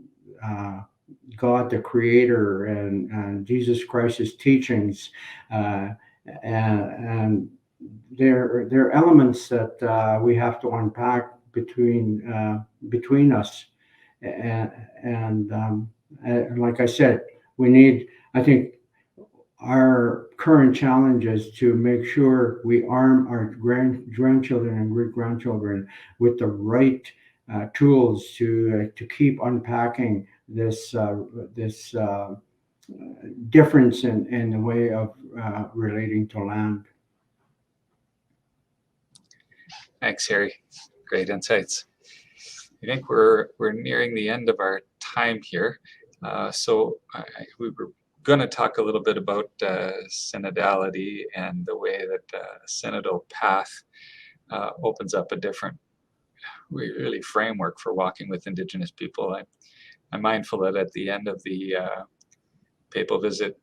God, the Creator, and Jesus Christ's teachings, and they're elements that we have to unpack between us, and like I said, I think our current challenge is to make sure we arm our grandchildren and great grandchildren with the right tools to keep unpacking this difference in the way of relating to land. Thanks, Harry. Great insights. I think we're nearing the end of our time here. So we were going to talk a little bit about synodality and the way that synodal path opens up a different really framework for walking with Indigenous people. I'm mindful that at the end of the papal visit,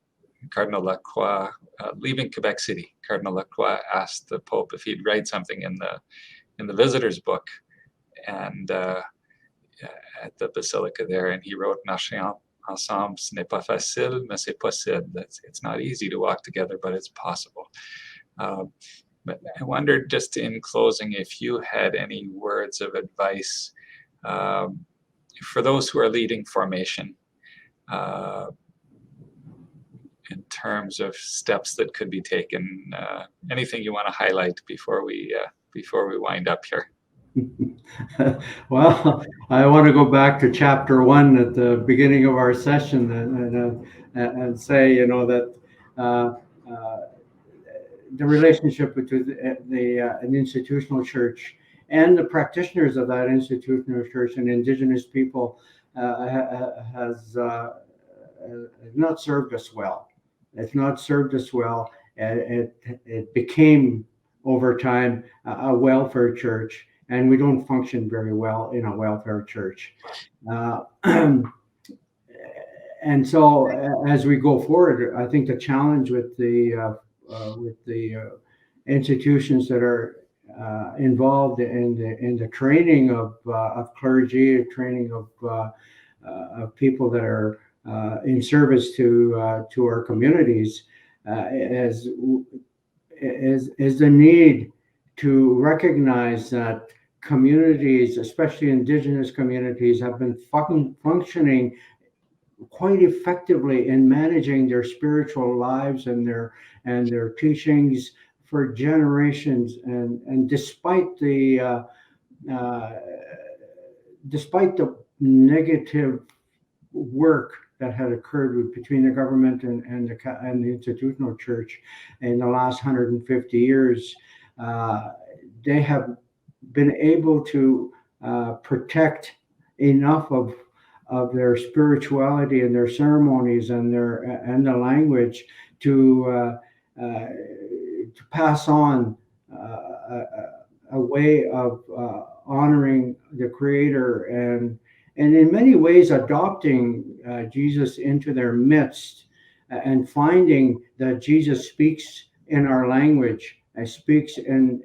Cardinal Lacroix, leaving Quebec City, Cardinal Lacroix asked the Pope if he'd write something in the visitor's book, and at the basilica there, and he wrote "Marcher ensemble, ce n'est pas facile, mais c'est possible." It's not easy to walk together, but it's possible. But I wondered, just in closing, if you had any words of advice for those who are leading formation, in terms of steps that could be taken. Anything you want to highlight before we wind up here? Well, I want to go back to chapter 1 at the beginning of our session and say, that the relationship between an institutional church and the practitioners of that institutional church and Indigenous people has not served us well. It's not served us well. It became, over time, a welfare church, and we don't function very well in a welfare church. And so, as we go forward, I think the challenge with the institutions that are involved in the training of clergy, training of people that are in service to our communities, is the need to recognize that communities, especially Indigenous communities, have been functioning quite effectively in managing their spiritual lives and their teachings for generations, and despite the negative work that had occurred between the government and the institutional church in the last 150 years, they have been able to protect enough of their spirituality and their ceremonies and the language to pass on a way of honoring the Creator and in many ways adopting Jesus into their midst and finding that Jesus speaks in our language and speaks in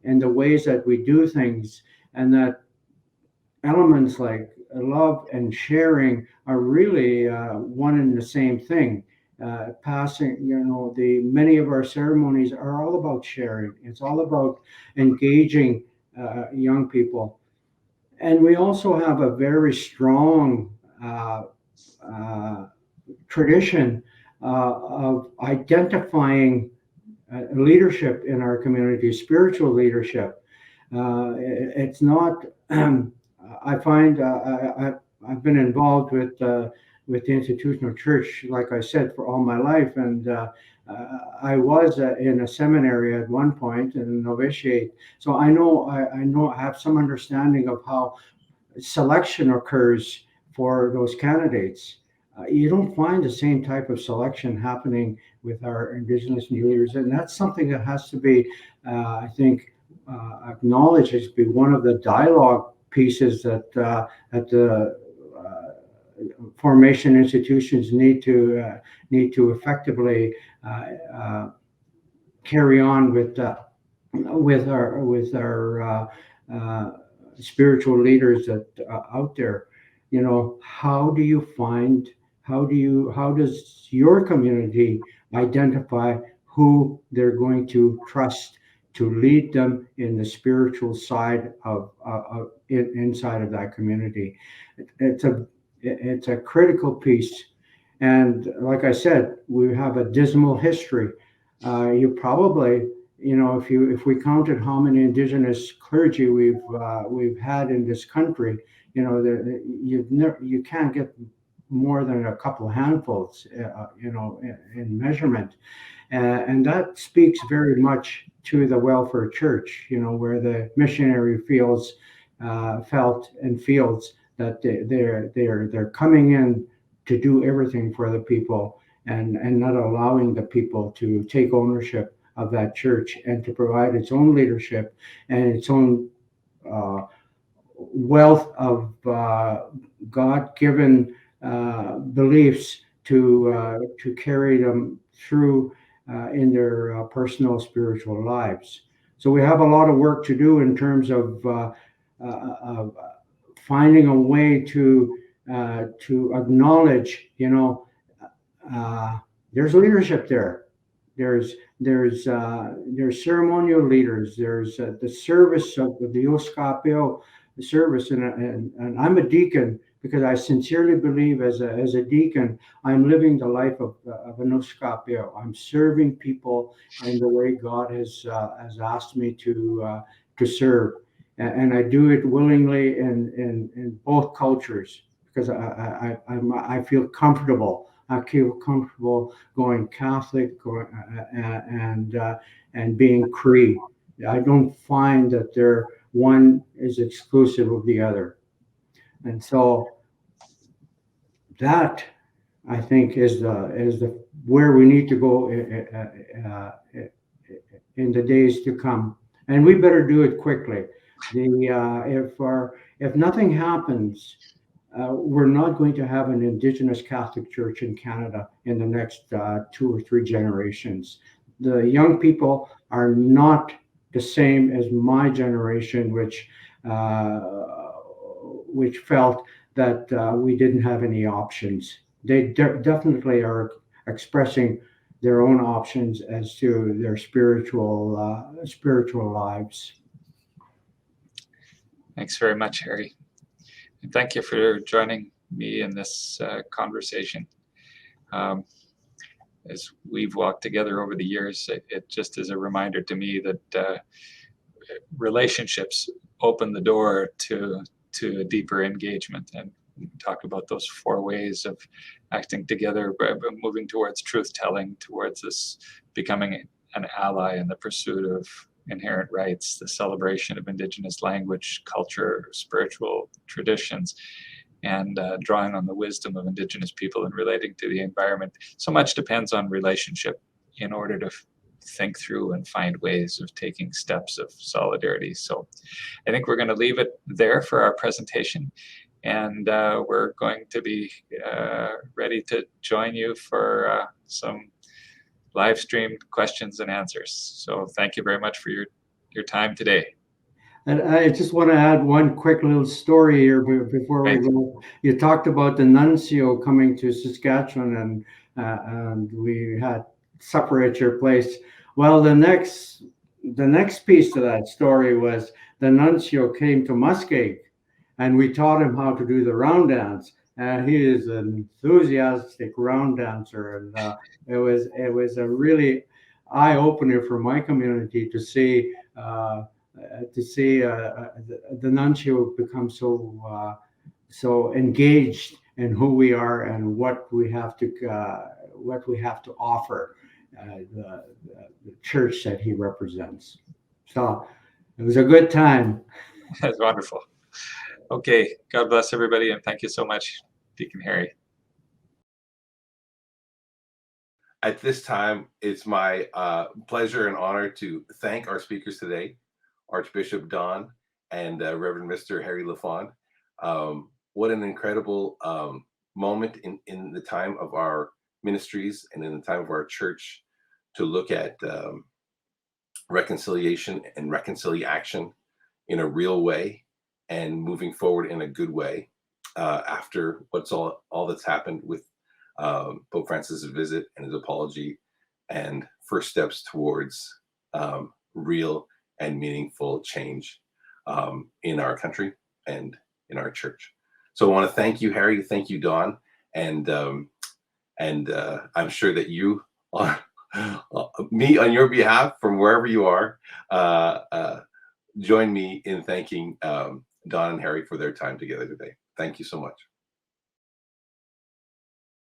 the ways that we do things, and that elements like love and sharing are really one and the same thing. Passing, the many of our ceremonies are all about sharing. It's all about engaging young people, and we also have a very strong tradition of identifying leadership in our community, spiritual leadership. It's not. I find I've been involved with the institutional church, like I said, for all my life, and I was in a seminary at one point in a novitiate, so I have some understanding of how selection occurs for those candidates. You don't find the same type of selection happening with our Indigenous leaders, and that's something that has to be, I think, acknowledged as be one of the dialogue pieces that the formation institutions need to effectively carry on with our spiritual leaders that out there. How does your community identify who they're going to trust to lead them in the spiritual side of inside of that community? It's a critical piece, and like I said, we have a dismal history. You probably, if we counted how many Indigenous clergy we've had in this country, you can't get more than a couple handfuls, in measurement, and that speaks very much to the welfare church, where the missionary felt and feels that they're coming in to do everything for the people and not allowing the people to take ownership of that church and to provide its own leadership and its own wealth of God-given beliefs to carry them through in their personal spiritual lives. So we have a lot of work to do in terms of finding a way to acknowledge, there's leadership there. There's ceremonial leaders. There's the service of the Oskapio service, and I'm a deacon because I sincerely believe as a deacon, I'm living the life of an Oskapio. I'm serving people in the way God has asked me to serve, and I do it willingly in both cultures because I feel comfortable. I feel comfortable going Catholic and being Cree. I don't find that one is exclusive of the other, and so that I think is the where we need to go in the days to come, and we better do it quickly. If nothing happens, we're not going to have an Indigenous Catholic Church in Canada in the next 2 or 3 generations. The young people are not the same as my generation, which felt that we didn't have any options. They definitely are expressing their own options as to their spiritual lives. Thanks very much, Harry. And thank you for joining me in this conversation. As we've walked together over the years, it just is a reminder to me that relationships open the door to a deeper engagement. And we talk about those 4 ways of acting together, moving towards truth-telling, towards this becoming an ally in the pursuit of inherent rights, the celebration of Indigenous language, culture, spiritual traditions, and drawing on the wisdom of Indigenous people and relating to the environment. So much depends on relationship in order to think through and find ways of taking steps of solidarity. So I think we're going to leave it there for our presentation. And we're going to be ready to join you for some live streamed questions and answers. So thank you very much for your time today. And I just want to add one quick little story here before we go. You talked about the nuncio coming to Saskatchewan, and we had supper at your place. Well, the next piece to that story was the nuncio came to Muskeg, and we taught him how to do the round dance. And he is an enthusiastic round dancer, and it was a really eye opener for my community to see. The nuncio become so engaged in who we are and what we have to offer the church that he represents. So it was a good time. That's wonderful. Okay, God bless everybody, and thank you so much, Deacon Harry. At this time, it's my pleasure and honor to thank our speakers today, Archbishop Don and Reverend Mr. Harry Lafond. What an incredible moment in the time of our ministries and in the time of our church to look at reconciliation and reconciliation in a real way and moving forward in a good way after what's all that's happened with Pope Francis's visit and his apology, and first steps towards real and meaningful change in our country and in our church. So I want to thank you, Harry. Thank you, Dawn, and I'm sure that you are me on your behalf from wherever you are. Join me in thanking Dawn and Harry for their time together today. Thank you so much.